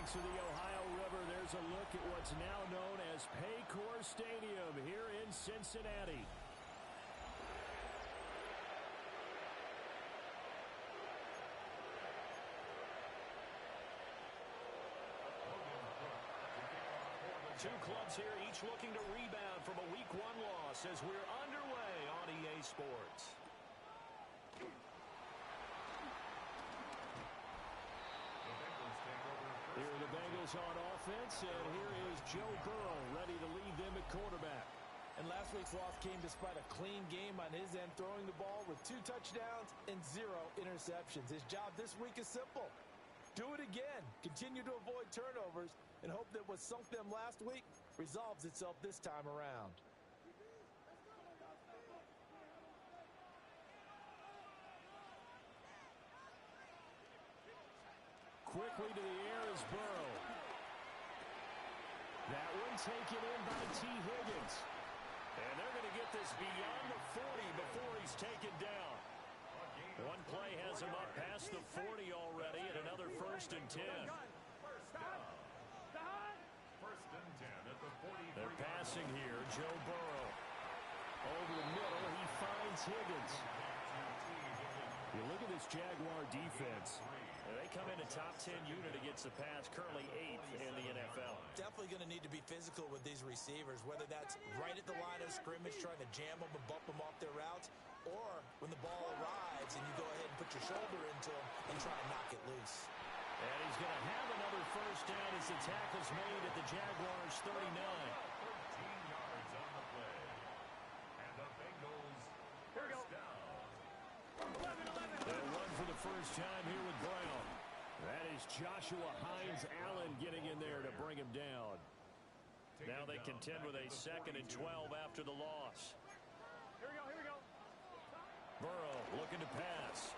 banks of the Ohio River, there's a look at what's now known as Paycor Stadium here in Cincinnati. Two clubs here, each looking to rebound from a Week 1 loss as we're underway on EA Sports. Here are the Bengals on offense, and here is Joe Burrow ready to lead them at quarterback. And last week's loss came despite a clean game on his end, throwing the ball with 2 touchdowns and 0 interceptions. His job this week is simple. Do it again. Continue to avoid turnovers and hope that what sunk them last week resolves itself this time around. Quickly to the air is Burrow. That one taken in by T. Higgins. And they're going to get this beyond the 40 before he's taken down. One play has him up past the 40 already, and another 1st and 10. They're passing here. Joe Burrow. Over the middle, he finds Higgins. You look at this Jaguar defense. They come in a top 10 unit against the pass, currently 8th in the NFL. Definitely going to need to be physical with these receivers, whether that's right at the line of scrimmage trying to jam them and bump them off their routes, or when the ball arrives and you go ahead and put your shoulder into them and try to knock it loose. And he's going to have another 1st down as the tackle's made at the Jaguars' 39. 13 yards on the play. And the Bengals first down. They'll run for the first time here with Brown. That is Joshua Hines Allen getting in there to bring him down. Now they contend with a 2nd and 12 after the loss. Here we go. Burrow looking to pass.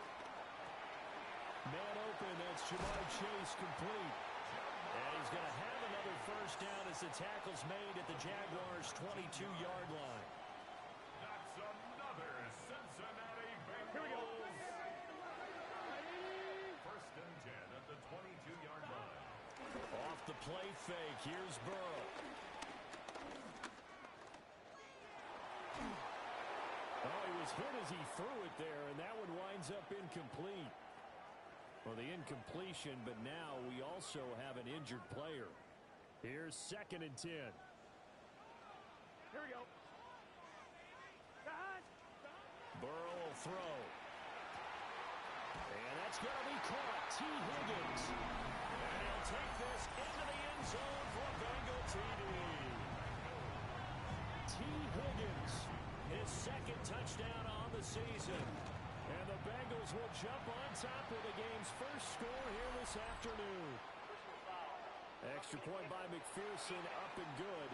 Man open, that's Jamar Chase complete. And he's going to have another 1st down as the tackle's made at the Jaguars' 22-yard line. That's another Cincinnati Bengals. Here we go. 1st and 10 at the 22-yard line. Off the play fake, here's Burrow. Oh, he was hit as he threw it there, and that one winds up incomplete. Well, the incompletion, but now we also have an injured player. Here's 2nd and 10. Here we go. Burrow will throw. And that's going to be caught. T. Higgins. And he'll take this into the end zone for a Bengal TD. T. Higgins. His 2nd touchdown on the season. And the Bengals will jump on top of the game's first score here this afternoon. Extra point by McPherson, up and good.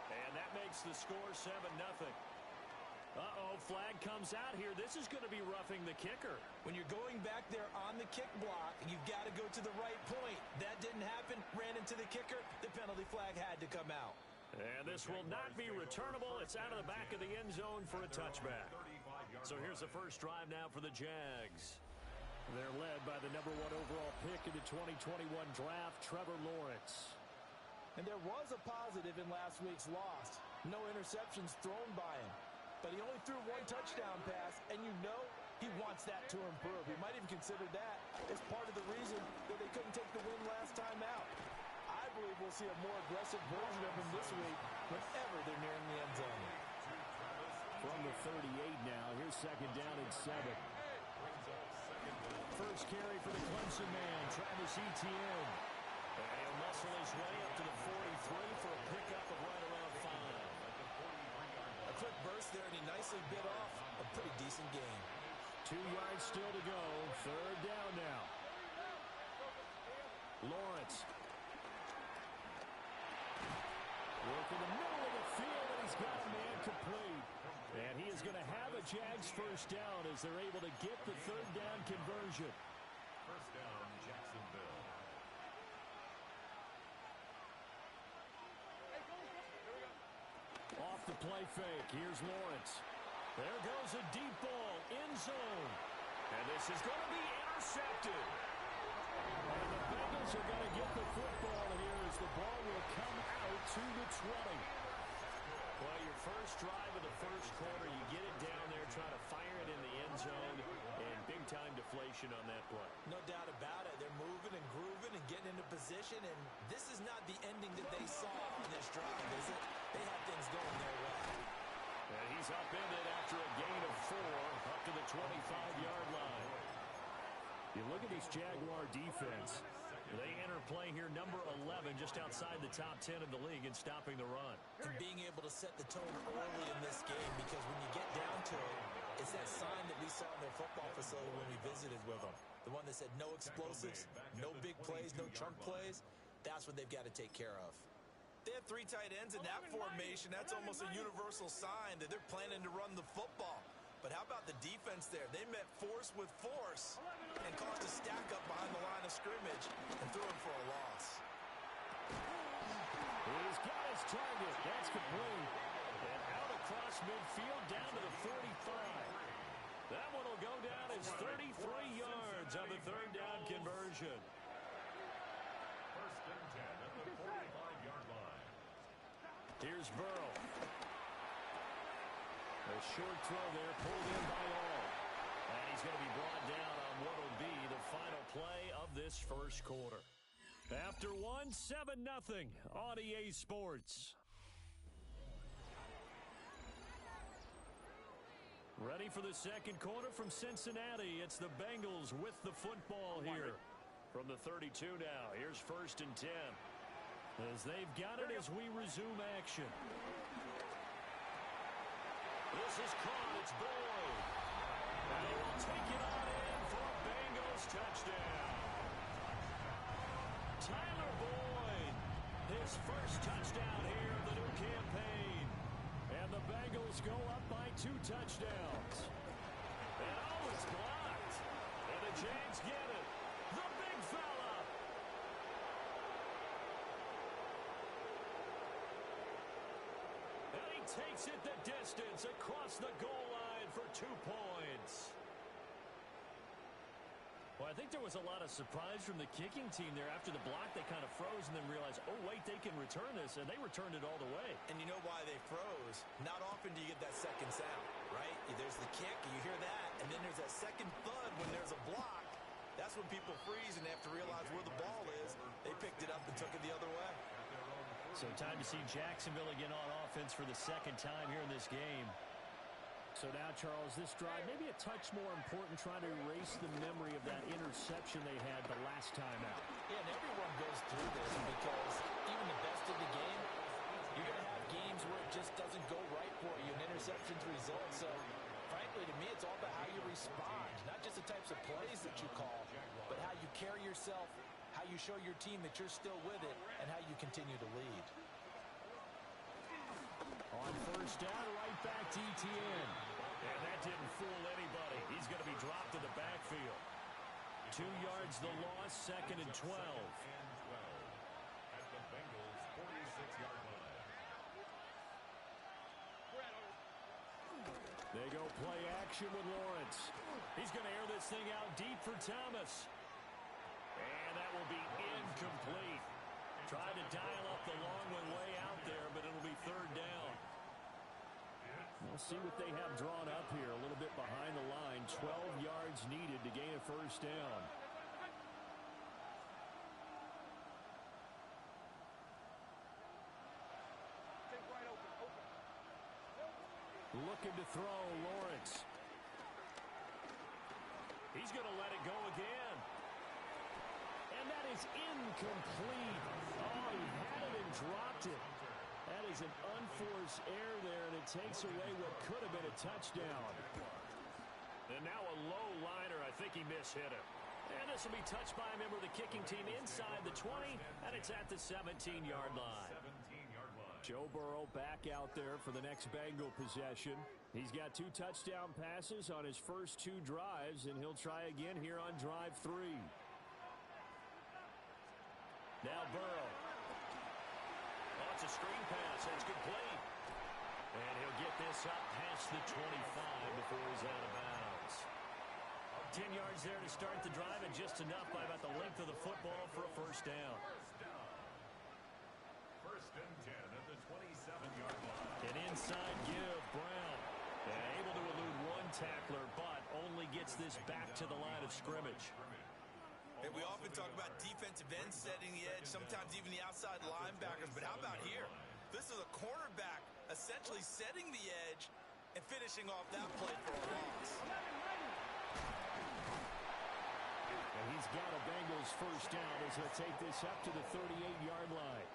And that makes the score 7-0. Uh-oh, flag comes out here. This is going to be roughing the kicker. When you're going back there on the kick block, you've got to go to the right point. That didn't happen. Ran into the kicker. The penalty flag had to come out. And this will not be returnable. It's out of the back of the end zone for a touchback. So here's the first drive now for the Jags. They're led by the #1 overall pick in the 2021 draft, Trevor Lawrence. And there was a positive in last week's loss. No interceptions thrown by him. But he only threw 1 touchdown pass, and you know he wants that to improve. He might even consider that as part of the reason that they couldn't take the win last time out. I believe we'll see a more aggressive version of him this week whenever they're nearing the end zone. From the 38 now, here's 2nd down and 7. First carry for the Clemson man, Travis Etienne. And he'll muscle his way up to the 43 for a pickup of right around 5. A quick burst there, and he nicely bit off a pretty decent gain. 2 yards still to go. 3rd down now. Lawrence. Work in the middle of the field, and he's got a man complete. And he is going to have a Jags first down as they're able to get the 3rd down conversion. First down, Jacksonville. Off the play fake. Here's Lawrence. There goes a deep ball, end zone. And this is going to be intercepted. And the Bengals are going to get the football execution on that play. No doubt about it. They're moving and grooving and getting into position, and this is not the ending that they saw on this drive, is it? They had things going their way. And he's upended after a gain of 4 up to the 25-yard line. You look at this Jaguar defense. They enter play here, number 11, just outside the top 10 of the league in stopping the run. And being able to set the tone early in this game, because when you get down to it, it's that sign that we saw in their football facility when we visited with them. The one that said no explosives, no big plays, no chunk plays. That's what they've got to take care of. They have 3 tight ends in that formation. That's almost a universal sign that they're planning to run the football. But how about the defense there? They met force with force and caused a stack up behind the line of scrimmage and threw him for a loss. He's got his target. That's complete. And out across midfield down to the 45. That one will go down as 33 yards on the 3rd down conversion. First and 10 at the 45-yard line. Here's Burrow. A short throw there, pulled in by all. And he's going to be brought down on what will be the final play of this first quarter. After 1, 7-0 on EA Sports. Ready for the second quarter from Cincinnati. It's the Bengals with the football here. From the 32 now, here's 1st and 10. As they've got it as we resume action. This is caught. It's Boyd. And he will take it on in for a Bengals touchdown. Tyler Boyd, his first touchdown here of the new campaign. And the Bengals go up by 2 touchdowns. And oh, it's blocked. And the Jags get it. The big fella. And he takes it the distance across the goal line for 2 points. Well, I think there was a lot of surprise from the kicking team there. After the block, they kind of froze and then realized, oh, wait, they can return this, and they returned it all the way. And you know why they froze? Not often do you get that second sound, right? There's the kick, you hear that, and then there's that second thud when there's a block. That's when people freeze and they have to realize where the ball is. They picked it up and took it the other way. So time to see Jacksonville again on offense for the second time here in this game. So now, Charles, this drive maybe a touch more important, trying to erase the memory of that interception they had the last time out. Yeah, and everyone goes through this because even the best of the game, you're going to have games where it just doesn't go right for you, and interceptions result. So, frankly, to me, it's all about how you respond, not just the types of plays that you call, but how you carry yourself, how you show your team that you're still with it, and how you continue to lead. On 1st down, right back to ETN. And that didn't fool anybody. He's going to be dropped to the backfield. 2 yards the loss, 2nd and 12. At the Bengals' 46-yard line. They go play action with Lawrence. He's going to air this thing out deep for Thomas. And that will be incomplete. Tried to dial up the long one way out there, but it'll be 3rd down. We'll see what they have drawn up here. A little bit behind the line. 12 yards needed to gain a 1st down. Looking to throw, Lawrence. He's going to let it go again. And that is incomplete. Oh, he had it and dropped it. That is an unforced error there, and it takes away what could have been a touchdown. And now a low liner. I think he mishit it. And this will be touched by a member of the kicking team inside the 20, and it's at the 17-yard line. 17-yard line. Joe Burrow back out there for the next Bengal possession. He's got 2 touchdown passes on his first 2 drives, and he'll try again here on drive 3. Now Burrow. Oh, it's a screen pass. That's complete. And he'll get this up past the 25 before he's out of bounds. 10 yards there to start the drive, and just enough by about the length of the football for a 1st down. First and 10 at the 27-yard line. An inside give, Brown. And able to elude 1 tackler, but only gets this back to the line of scrimmage. Hey, we often talk about defensive ends setting the edge, sometimes even the outside linebackers, but how about here? This is a cornerback essentially setting the edge and finishing off that play for a loss. And he's got a Bengals first down as he'll take this up to the 38-yard line.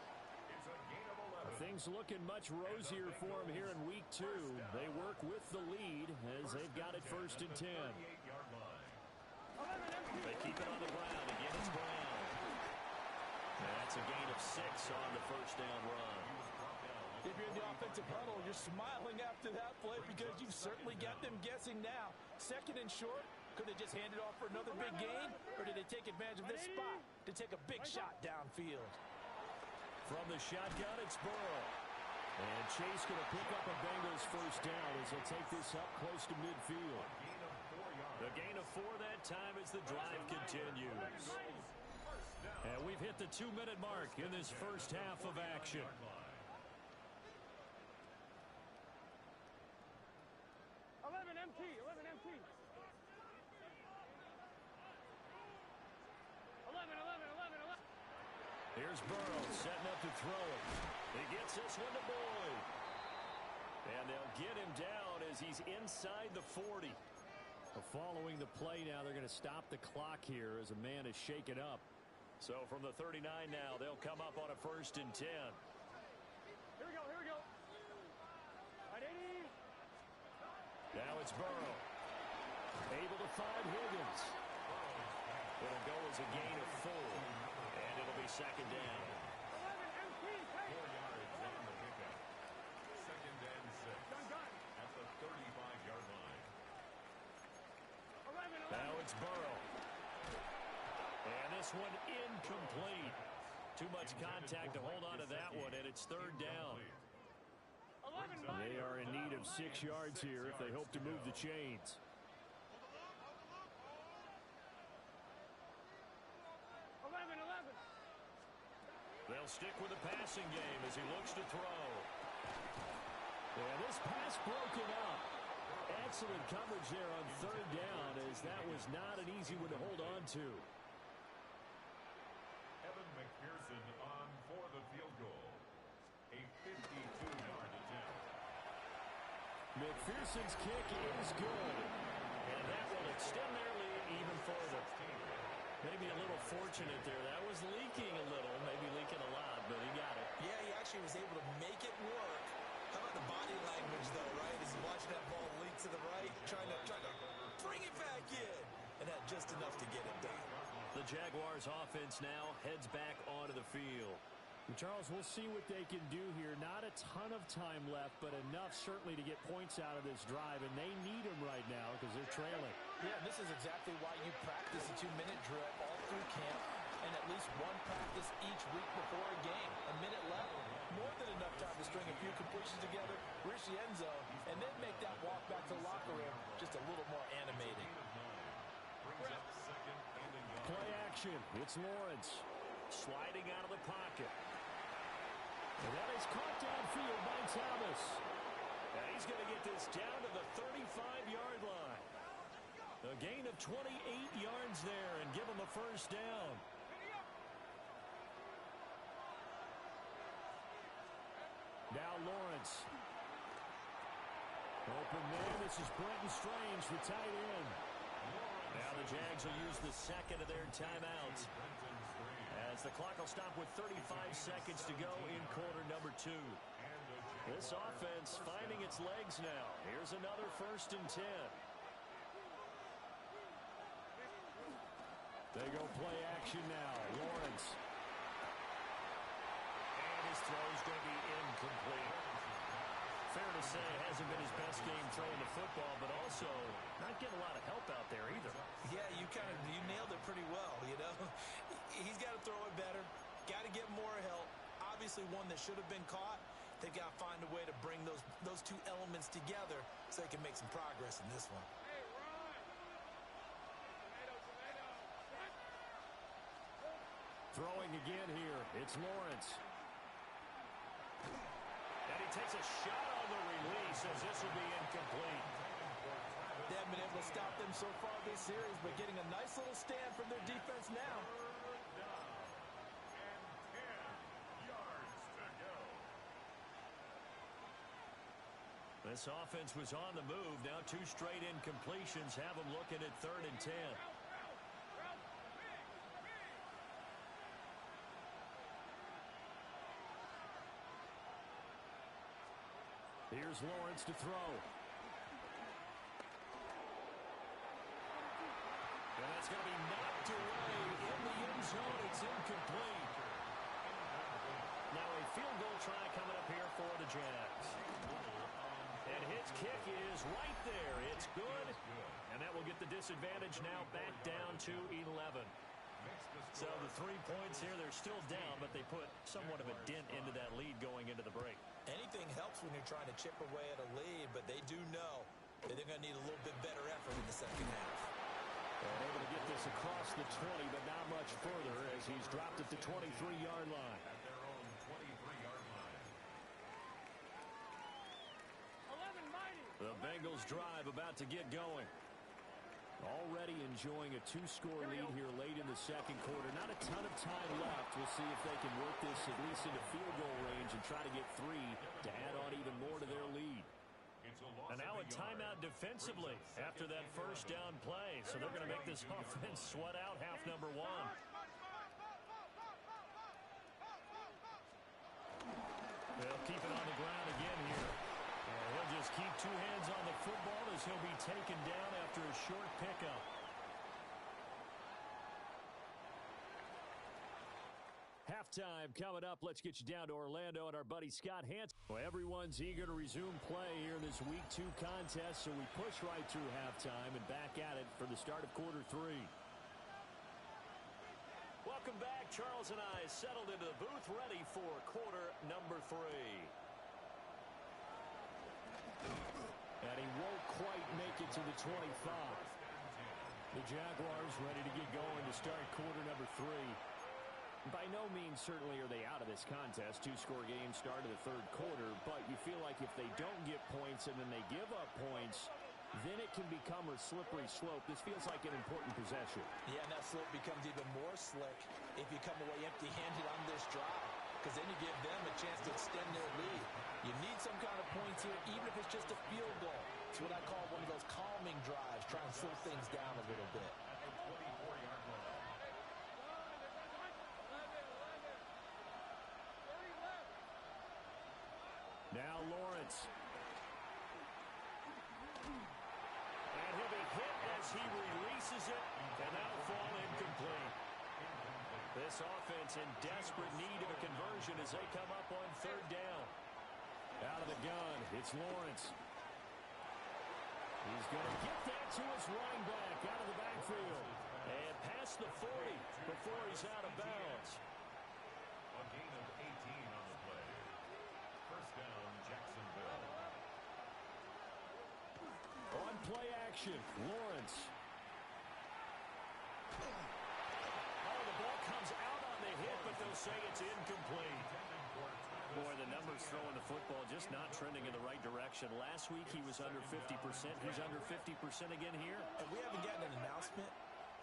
Things looking much rosier for him here in week 2. They work with the lead as they've got it 1st and 10. They keep it on the ground. Again, it's Brown. And that's a gain of 6 on the first down run. If you're in the offensive huddle, you're smiling after that play because you've certainly got them guessing now. 2nd and short, could they just hand it off for another big gain? Or did they take advantage of this spot to take a big shot downfield? From the shotgun, it's Burrow. And Chase going to pick up a Bengals first down as he'll take this up close to midfield. The gain of 4 that time as the drive continues. And we've hit the 2-minute mark in this first half of action. 11 MT, 11 MT. 11. Here's Burrow setting up to throw it. He gets this one to Boyd. And they'll get him down as he's inside the 40. Following the play now, they're going to stop the clock here as a man is shaken up. So from the 39 now, they'll come up on a 1st and 10. Here we go. Right, 80. Now it's Burrow. Able to find Higgins. It'll go as a gain of 4. And it'll be 2nd down. 11 MT. 4 yards on the pickup. 2nd and 6. Done. At the 35-yard line. 11. Now it's Burrow. And this one incomplete. Too much contact to hold on to that one, and it's 3rd down. 11. They are in need of 6 yards here if they hope to move the chains. 11. They'll stick with the passing game as he looks to throw. And this pass broken up. Excellent coverage there on 3rd down as that was not an easy one to hold on to. Evan McPherson on for the field goal. A 52-yard attempt. McPherson's kick is good. And that will extend their lead even further. Maybe a little fortunate there. That was leaking a little, maybe leaking a lot, but he got it. Yeah, he actually was able to make it work. How about the body language, though, right? As he's watching that ball leak to the right, trying to bring it back in. And had just enough to get it done. The Jaguars offense now heads back onto the field. And Charles, we'll see what they can do here. Not a ton of time left, but enough certainly to get points out of this drive, and they need them right now because they're trailing. Yeah, this is exactly why you practice a 2-minute drill all through camp and at least one practice each week before a game. A minute left, more than enough time to string a few completions together, reach the end zone, and then make that walk back to the locker room just a little more animated. Play action. It's Lawrence. Sliding out of the pocket. And that is caught downfield by Thomas. And he's going to get this down to the 35-yard line. A gain of 28 yards there and give him a first down. Now Lawrence. Open man. This is Brenton Strange for tight end. Now the Jags will use the 2nd of their timeouts. As the clock will stop with 35 seconds to go in quarter number 2. This offense finding its legs now. Here's another 1st and 10. They go play action now. Lawrence. And his throw is going to be incomplete. Fair to say, it hasn't been his best game throwing the football, but also not getting a lot of help out there either. Yeah, you nailed it pretty well, you know. He's got to throw it better, got to get more help. Obviously one that should have been caught. They've got to find a way to bring those two elements together so they can make some progress in this one. Hey, Ron. Tomato. Throwing again here. It's Lawrence. And he takes a shot on the release as this will be incomplete. They haven't been able to stop them so far this series, but getting a nice little stand from their defense now. Third down and 10 yards to go. This offense was on the move. Now 2 straight incompletions have them looking at 3rd and 10. Here's Lawrence to throw. And that's going to be knocked away in the end zone. It's incomplete. Now a field goal try coming up here for the Jags. And his kick is right there. It's good. And that will get the disadvantage now back down to 11. So the 3 points here, they're still down, but they put somewhat of a dent into that lead going into the break. Anything helps when you're trying to chip away at a lead, but they do know that they're going to need a little bit better effort in the second half. And able to get this across the 20, but not much further as he's dropped at the 23-yard line. At their own 23-yard line. 11 mighty. The Bengals drive about to get going. Already enjoying a 2-score lead here late in the second quarter. Not a ton of time left. We'll see if they can work this at least into field goal range and try to get 3 to add on even more to their lead. And now a timeout defensively after that first down play. So they're going to make this offense sweat out half number 1. They'll keep it on the ground again here. And he'll just keep 2 hands on the football as he'll be taken down after a short pickup. Halftime coming up. Let's get you down to Orlando and our buddy Scott Hansen. Well, everyone's eager to resume play here in this Week 2 contest, so we push right through halftime and back at it for the start of quarter 3. Welcome back. Charles and I settled into the booth ready for quarter number 3. And he won't quite make it to the 25. The Jaguars ready to get going to start quarter number 3. By no means certainly are they out of this contest. 2-score game start of the third quarter, but you feel like if they don't get points and then they give up points, then it can become a slippery slope. This feels like an important possession. Yeah, and that slope becomes even more slick if you come away empty-handed on this drive, because then you give them a chance to extend their lead. You need some kind of points here, even if it's just a field goal. It's what I call one of those calming drives, trying to slow things down a little bit. Now Lawrence. And he'll be hit as he releases it, and that'll fall incomplete. This offense in desperate need of a conversion as they come up on 3rd down. Out of the gun, it's Lawrence. He's going to get that to his running back out of the backfield. And past the 40 before he's out of bounds. A gain of 18 on the play. First down, Jacksonville. On play action, Lawrence. Oh, the ball comes out on the hit, but they'll say it's incomplete. Boy, the numbers throwing the football just not trending in the right direction. Last week he was under 50%. He's under 50% again here. And we haven't gotten an announcement,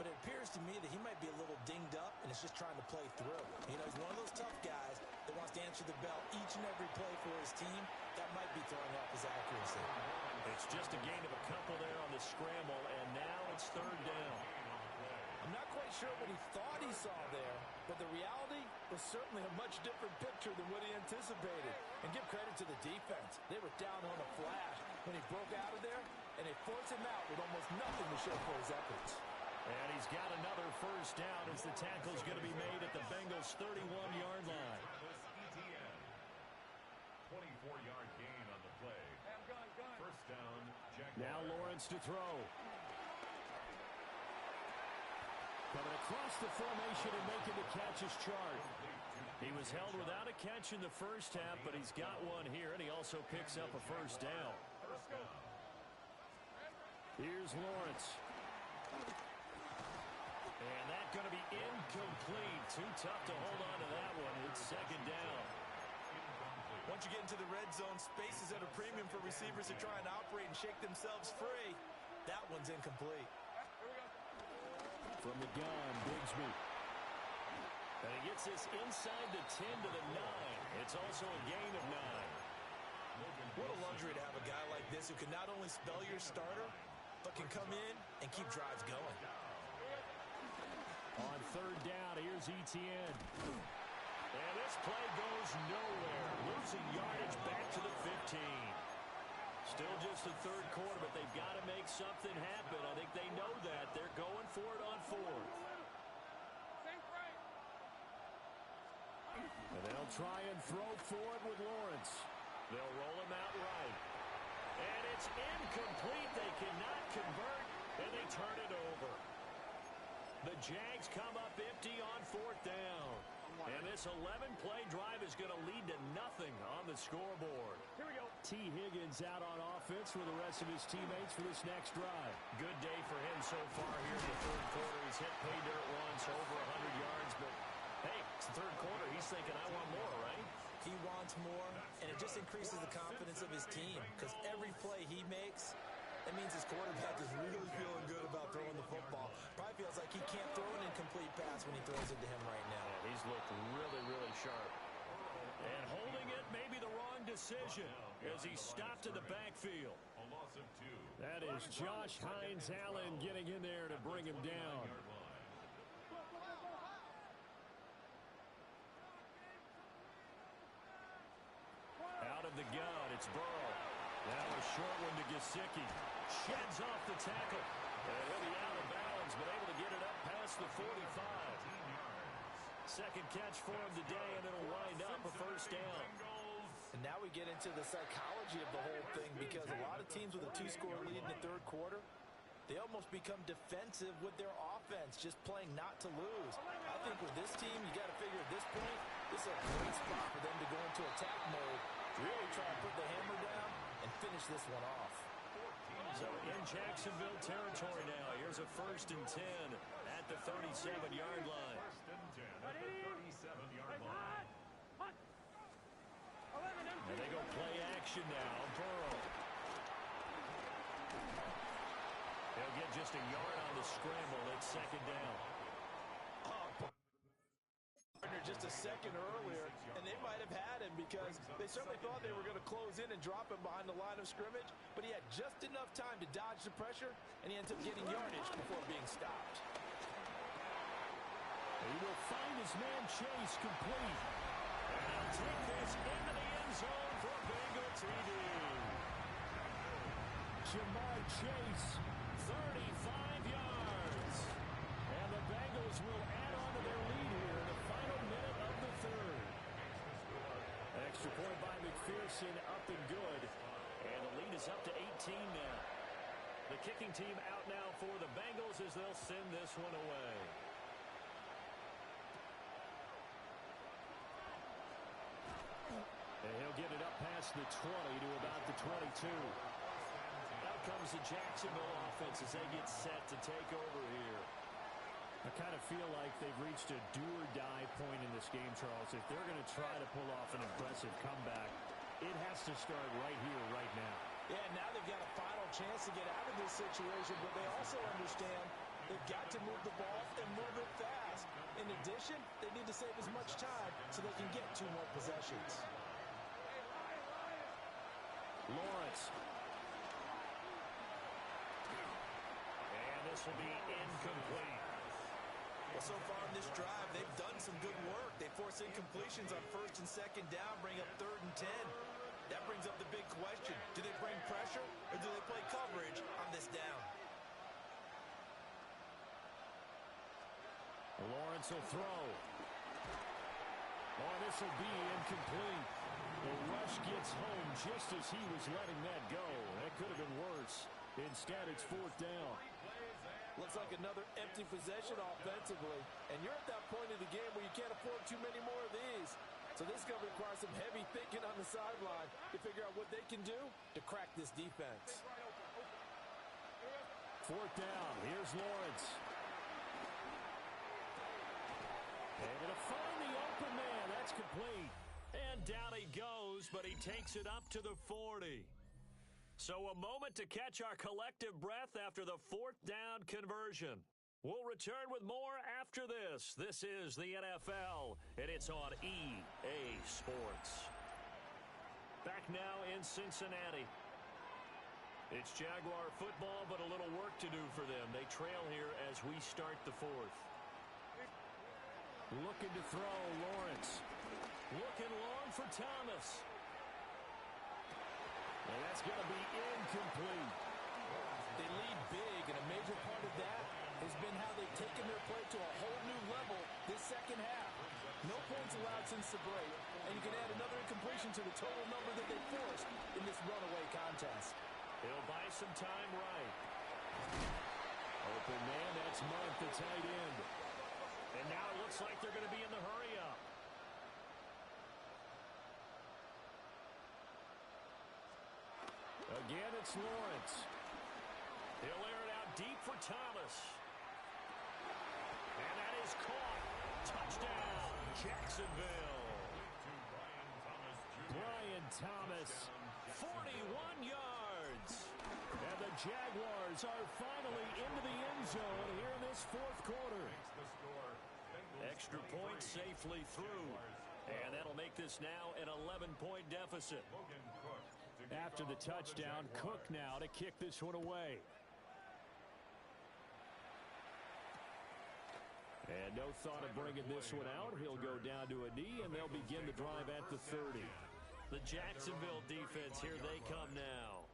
but it appears to me that he might be a little dinged up and is just trying to play through. You know, he's one of those tough guys that wants to answer the bell each and every play for his team. That might be throwing off his accuracy. It's just a gain of a couple there on the scramble, and now it's 3rd down. I'm not quite sure what he thought he saw there, but the reality was certainly a much different picture than what he anticipated. And give credit to the defense. They were down on a flash when he broke out of there, and they forced him out with almost nothing to show for his efforts. And he's got another first down as the tackle's going to be made at the Bengals' 31-yard line. 24-yard gain on the play. First down, Jaguars. Now Lawrence to throw. Coming across the formation and making the catch is Chart. He was held without a catch in the first half, but he's got one here, and he also picks up a first down. Here's Lawrence. And that's going to be incomplete. Too tough to hold on to that one. It's 2nd down. Once you get into the red zone, space is at a premium for receivers that try and operate and shake themselves free. That one's incomplete. From the gun, Bigsby. And he gets this inside the 10 to the 9. It's also a gain of 9. What a luxury to have a guy like this who can not only spell your starter, but can come in and keep drives going. On third down, here's Etienne. And this play goes nowhere. Losing yardage back to the 15. Still just the third quarter, but they've got to make something happen. I think they know that. They're going for it on fourth. And they'll try and throw for it with Lawrence. They'll roll him out right. And it's incomplete. They cannot convert, and they turn it over. The Jags come up empty on fourth down. And this 11-play drive is going to lead to nothing on the scoreboard. Here we go. T. Higgins out on offense for the rest of his teammates for this next drive. Good day for him so far here in the third quarter. He's hit pay dirt once, over 100 yards. But, hey, it's the third quarter. He's thinking, I want more, right? He wants more, and it just increases the confidence of his team because every play he makes, it means his quarterback is really feeling good about throwing the football. Probably feels like he can't throw an incomplete pass when he throws it to him right now. Yeah, he's looked really, really sharp. And holding it may be the wrong decision as he stopped in the backfield. A loss of 2. That is Josh Hines-Allen getting in there to bring him down. Out of the gun, it's Burrow. Now a short one to Gesicki. Sheds off the tackle. And he'll be out of bounds, but able to get it up past the 45. Second catch for him today, and it'll wind up a first down. And now we get into the psychology of the whole thing because a lot of teams with a 2-score lead in the third quarter, they almost become defensive with their offense, just playing not to lose. I think with this team, you got to figure at this point, this is a great spot for them to go into attack mode, really try to put the hammer down and finish this one off. So in Jacksonville territory now, here's a 1st and 10 at the 37-yard line. 1st and 10 at the 37-yard line. And they go play action now. Burrow. They'll get just a yard on the scramble. It's second down. Just a second earlier, and they might have had him because they certainly thought they were going to close in and drop him behind the line of scrimmage, but he had just enough time to dodge the pressure, and he ends up getting yardage before being stopped. He will find his man Chase complete. And he'll take this into the end zone for a Bengal TD. Jamar Chase, 35 yards. and the Bengals will add on to their lead here in the final minute of the third. Extra point by McPherson, up and good. And the lead is up to 18 now. The kicking team out now for the Bengals as they'll send this one away. And he'll get it up past the 20 to about the 22. Out comes the Jacksonville offense as they get set to take over here. I kind of feel like they've reached a do-or-die point in this game, Charles. If they're going to try to pull off an impressive comeback, it has to start right here, right now. Yeah, now they've got a final chance to get out of this situation, but they also understand they've got to move the ball and move it fast. In addition, they need to save as much time so they can get 2 more possessions. Lawrence. And this will be incomplete. Well, so far in this drive, they've done some good work. They force incompletions on 1st and 2nd down, bring up 3rd and 10. That brings up the big question. Do they bring pressure or do they play coverage on this down? Lawrence will throw. Oh, this will be incomplete. The rush gets home just as he was letting that go. That could have been worse. Instead, it's 4th down. Looks like another empty possession offensively. And you're at that point of the game where you can't afford too many more of these. So this is going to require some heavy thinking on the sideline to figure out what they can do to crack this defense. 4th down. Here's Lawrence. Able to find the open man. That's complete. And down he goes, but he takes it up to the 40. So a moment to catch our collective breath after the 4th down conversion. We'll return with more after this. This is the NFL, and it's on EA Sports. Back now in Cincinnati. It's Jaguar football, but a little work to do for them. They trail here as we start the 4th. Looking to throw, Lawrence. Looking long for Thomas. And that's going to be incomplete. They lead big, and a major part of that has been how they've taken their play to a whole new level this second half. No points allowed since the break, and you can add another incompletion to the total number that they forced in this runaway contest. He'll buy some time right. Open man, that's Monk, the tight end. And now it looks like they're going to be in the hurry-up. Again, it's Lawrence. He'll air it out deep for Thomas. And that is caught. Touchdown, Jacksonville. Brian Thomas, 41 yards. And the Jaguars are finally into the end zone here in this 4th quarter. Extra point safely through. And that'll make this now an 11-point deficit. After the touchdown, Cook now to kick this one away. And no thought of bringing this one out. He'll go down to a knee, and they'll begin the drive at the 30. The Jacksonville defense, here they come now.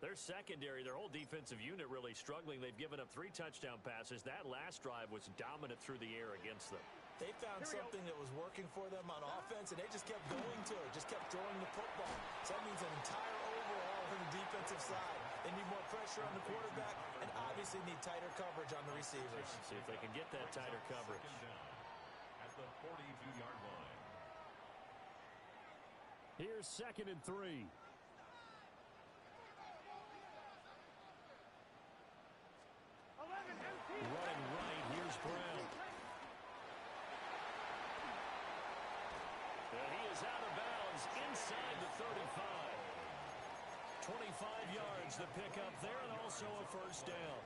Their secondary, their whole defensive unit really struggling. They've given up 3 touchdown passes. That last drive was dominant through the air against them. They found something that was working for them on offense, and they just kept going to it, just kept throwing the football. So that means an entire overhaul on the defensive side. They need more pressure on the quarterback and obviously need tighter coverage on the receivers. See if they can get that tighter coverage. At the 42-yard line. Here's 2nd and 3. Running right, here's Brown. And he is out of bounds inside the 35. 25 yards to pick up there, and also a 1st down.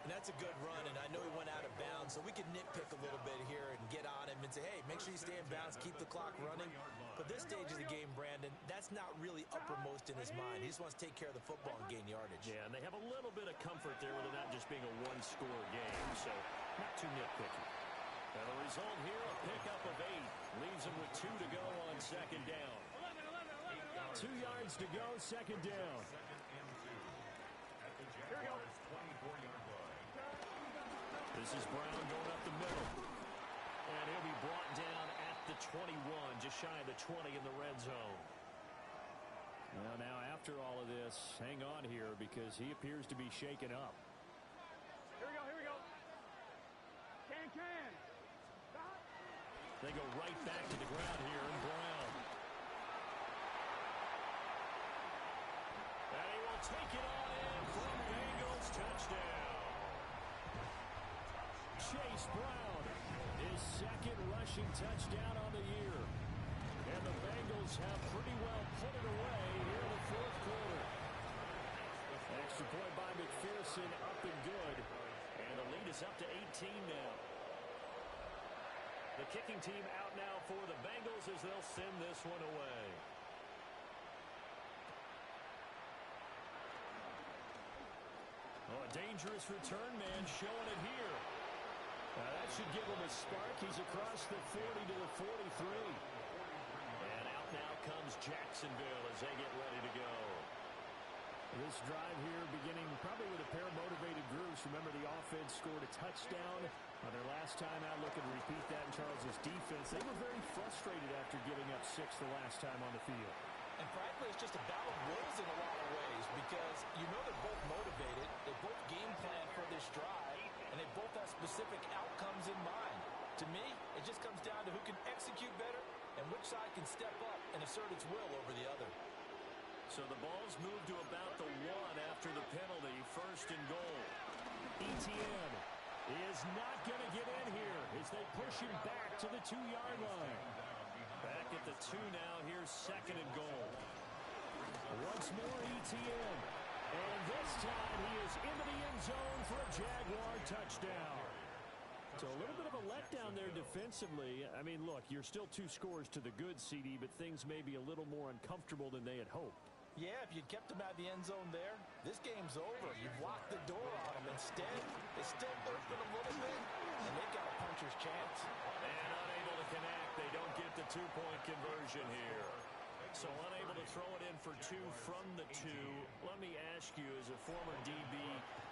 And that's a good run, and I know he went out of bounds, so we can nitpick a little bit here and get on him and say, hey, make sure you stay in bounds, keep the clock running. But this stage of the game, Brandon, that's not really uppermost in his mind. He just wants to take care of the football and gain yardage. Yeah, and they have a little bit of comfort there with it not just being a 1-score game, so not too nitpicky. And the result here, a pickup of 8. Leaves him with 2 to go on 2nd down. 2 yards to go, 2nd down. Here we go. 24-yard line. This is Brown going up the middle. And he'll be brought down at the 21, just shy of the 20 in the red zone. Well, now after all of this, hang on here because he appears to be shaken up. Here we go, here we go. Can. They go right back to the ground here, and Brown. And he will take it on in for the Bengals touchdown. Chase Brown, his 2nd rushing touchdown on the year. And the Bengals have pretty well put it away here in the 4th quarter. Extra point by McPherson, up and good. And the lead is up to 18 now. The kicking team out now for the Bengals as they'll send this one away. Oh, a dangerous return man showing it here. That should give him a spark. He's across the 40 to the 43. And out now comes Jacksonville as they get ready to go. This drive here beginning probably with a pair of motivated groups. Remember, the offense scored a touchdown on their last time out. Looking to repeat that in Charles's defense. They were very frustrated after giving up 6 the last time on the field. And frankly, it's just a battle of wills in a lot of ways because you know they're both motivated. They both game plan for this drive, and they both have specific outcomes in mind. To me, it just comes down to who can execute better and which side can step up and assert its will over the other. So the ball's moved to about the 1 after the penalty. 1st and goal. ETN is not going to get in here as they push him back to the 2-yard line. Back at the 2 now. Here's 2nd and goal. Once more, ETN. And this time he is into the end zone for a Jaguar touchdown. So a little bit of a letdown there defensively. I mean, look, you're still 2 scores to the good, CD, but things may be a little more uncomfortable than they had hoped. Yeah, if you'd kept him out of the end zone there, this game's over. You've locked the door on him. Instead, it's still open a little bit, and they've got a puncher's chance. And unable to connect. They don't get the 2-point conversion here. So unable to throw it in for 2 from the 2. Let me ask you, as a former DB,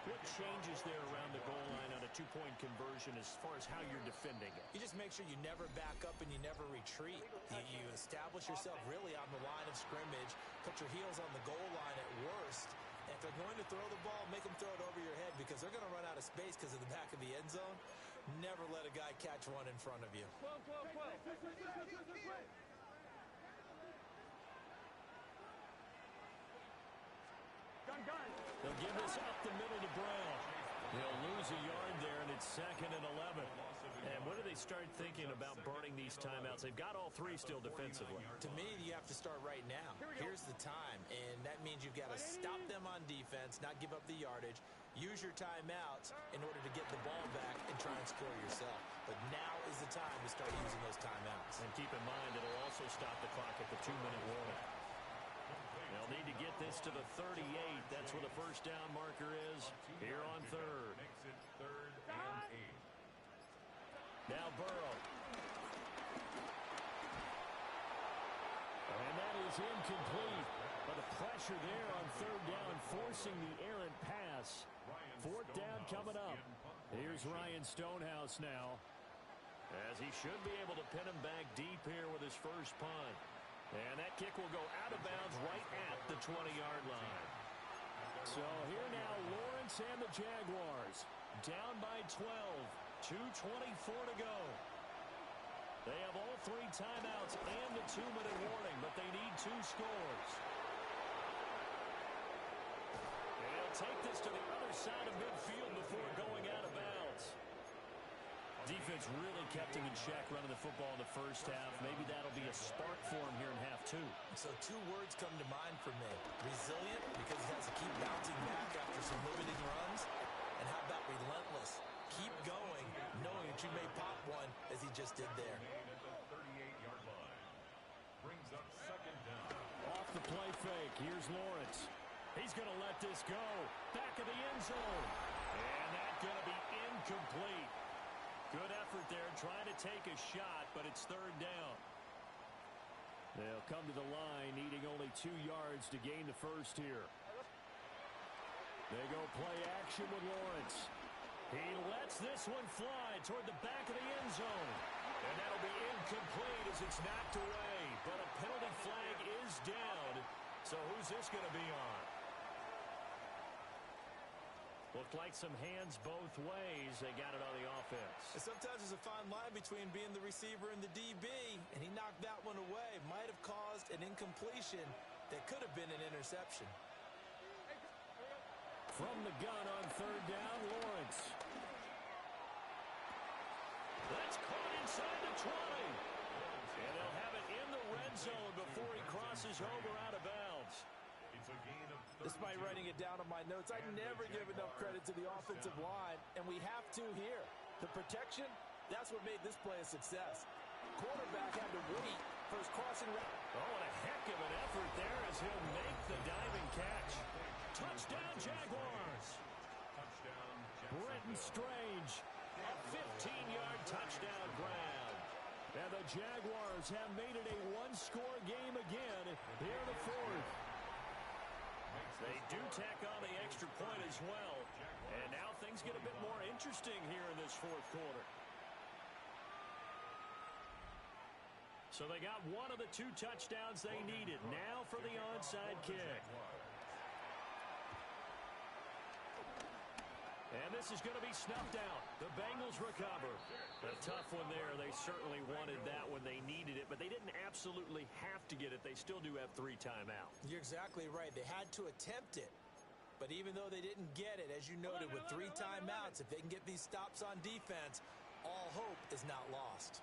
what changes there around the goal line on a 2-point conversion as far as how you're defending it? You just make sure you never back up and you never retreat. You establish yourself really on the line of scrimmage, put your heels on the goal line at worst. And if they're going to throw the ball, make them throw it over your head because they're going to run out of space because of the back of the end zone. Never let a guy catch one in front of you. They'll give this up the middle to Brown. They'll lose a yard there, and it's 2nd and 11. And when do they start thinking about burning these timeouts? They've got all 3 still defensively. To me, you have to start right now. Here's the time, and that means you've got to stop them on defense, not give up the yardage, use your timeouts in order to get the ball back and try and score yourself. But now is the time to start using those timeouts. And keep in mind, it'll also stop the clock at the 2-minute warning. They'll need to get this to the 38. That's where the first down marker is here on 3rd. Makes it 3rd and 8. Now Burrow. And that is incomplete. But the pressure there on 3rd down, forcing the errant pass. 4th down coming up. Here's Ryan Stonehouse now, as he should be able to pin him back deep here with his first punt. And that kick will go out of bounds right at the 20-yard line. So here now, Lawrence and the Jaguars down by 12. 2:24 to go. They have all 3 timeouts and the 2-minute warning, but they need 2 scores. And he'll take this to the other side of midfield before going out of bounds. Defense really kept him in check running the football in the first half. Maybe that'll be a spark for him here in half 2. So 2 words come to mind for me. Resilient, because he has to keep bouncing back after some limiting runs. And how about relentless? Keep going, knowing that you may pop one as he just did there. At the 38-yard line. Brings up 2nd down. Off the play fake, here's Lawrence. He's going to let this go. Back of the end zone. And that's going to be incomplete. Good effort there, trying to take a shot, but it's 3rd down. They'll come to the line, needing only 2 yards to gain the first here. They go play action with Lawrence. He lets this one fly toward the back of the end zone. And that'll be incomplete as it's knocked away. But a penalty flag is down. So who's this going to be on? Looked like some hands both ways. They got it on the offense. And sometimes there's a fine line between being the receiver and the DB, and he knocked that one away. Might have caused an incompletion that could have been an interception. From the gun on 3rd down, Lawrence. That's caught inside the 20. And they'll have it in the red zone before he crosses over out of bounds. It's a gain of 32. Despite writing it down on my notes, I never give enough credit to the offensive line, and we have to here. The protection, that's what made this play a success. Quarterback had to wait for his crossing route. Oh, and a heck of an effort there as he'll make the diving catch. Touchdown, Jaguars. Touchdown, Britton Strange, a 15-yard touchdown grab. And the Jaguars have made it a 1-score game again here in the 4th. They do tack on the extra point as well. And now things get a bit more interesting here in this 4th quarter. So they got one of the 2 touchdowns they needed. Now for the onside kick. And this is going to be snuffed out. The Bengals recover. A tough one there. They certainly wanted that when they needed it, but they didn't absolutely have to get it. They still do have 3 timeouts. You're exactly right. They had to attempt it. But even though they didn't get it, as you noted, with 3 timeouts, if they can get these stops on defense, all hope is not lost.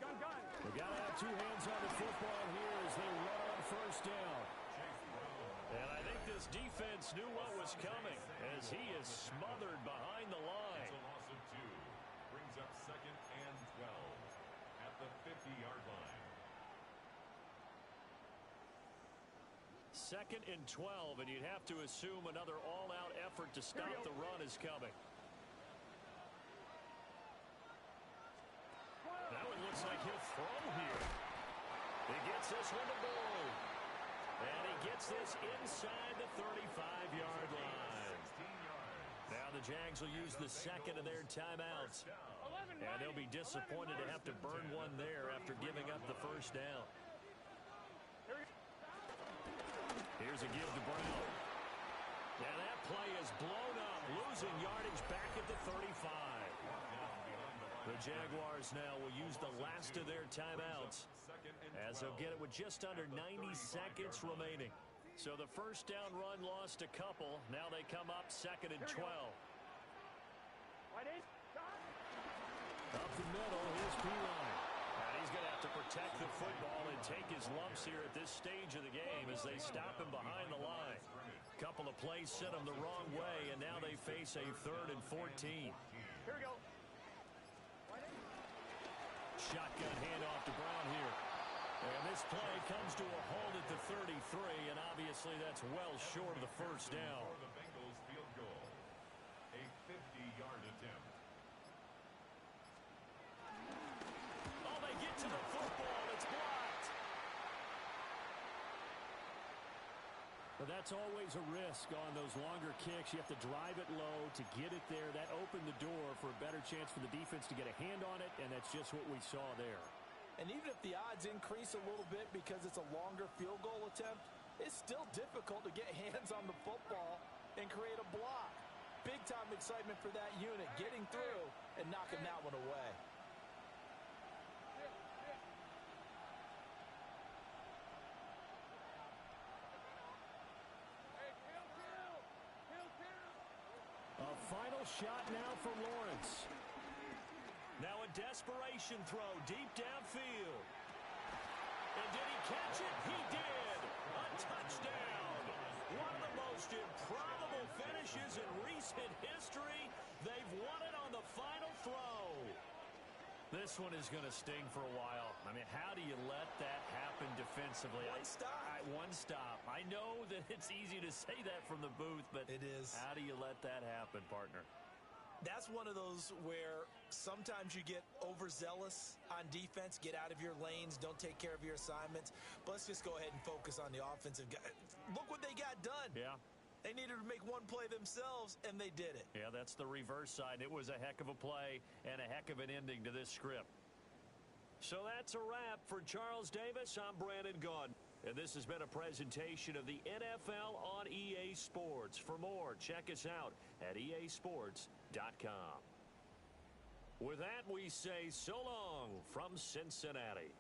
Gun. They got to have 2 hands on the football here as they run on first down. And I think this defense knew what was coming as he is smothered behind the line. It's a loss of 2. Brings up 2nd and 12 at the 50-yard line. 2nd and 12, and you'd have to assume another all-out effort to stop the run is coming. That one looks like he'll throw here. He gets this one to goal. And he gets this inside the 35-yard line. Now the Jags will use the second of their timeouts. And they'll be disappointed to have to burn one there after giving up the first down. Here's a give to Brown. And that play is blown up, losing yardage back at the 35. The Jaguars now will use the last of their timeouts, as they'll get it with just under 90 seconds remaining. So the first down run lost a couple. Now they come up 2nd and 12. Up the middle, here's P-Line. And he's going to have to protect the football and take his lumps here at this stage of the game as they stop him behind the line. Couple of plays sent him the wrong way, and now they face a 3rd and 14. Here we go. Shotgun handoff to Brown here. And this play comes to a halt at the 33, and obviously that's well short of the first down. For the Bengals field goal. A 50-yard attempt. Oh, they get to the football. It's blocked. But that's always a risk on those longer kicks. You have to drive it low to get it there. That opened the door for a better chance for the defense to get a hand on it, and that's just what we saw there. And even if the odds increase a little bit because it's a longer field goal attempt, it's still difficult to get hands on the football and create a block. Big-time excitement for that unit, getting through and knocking that one away. A final shot now for Lawrence. Now a desperation throw deep downfield. And did he catch it? He did. A touchdown. One of the most improbable finishes in recent history. They've won it on the final throw. This one is going to sting for a while. I mean, how do you let that happen defensively? One stop. I know that it's easy to say that from the booth, but it is. How do you let that happen, partner? That's one of those where sometimes you get overzealous on defense, get out of your lanes, don't take care of your assignments. But let's just go ahead and focus on the offensive guy. Look what they got done. Yeah. They needed to make one play themselves, and they did it. Yeah, that's the reverse side. It was a heck of a play and a heck of an ending to this script. So that's a wrap for Charles Davis. I'm Brandon Gaudin. And this has been a presentation of the NFL on EA Sports. For more, check us out at easports.com. With that, we say so long from Cincinnati.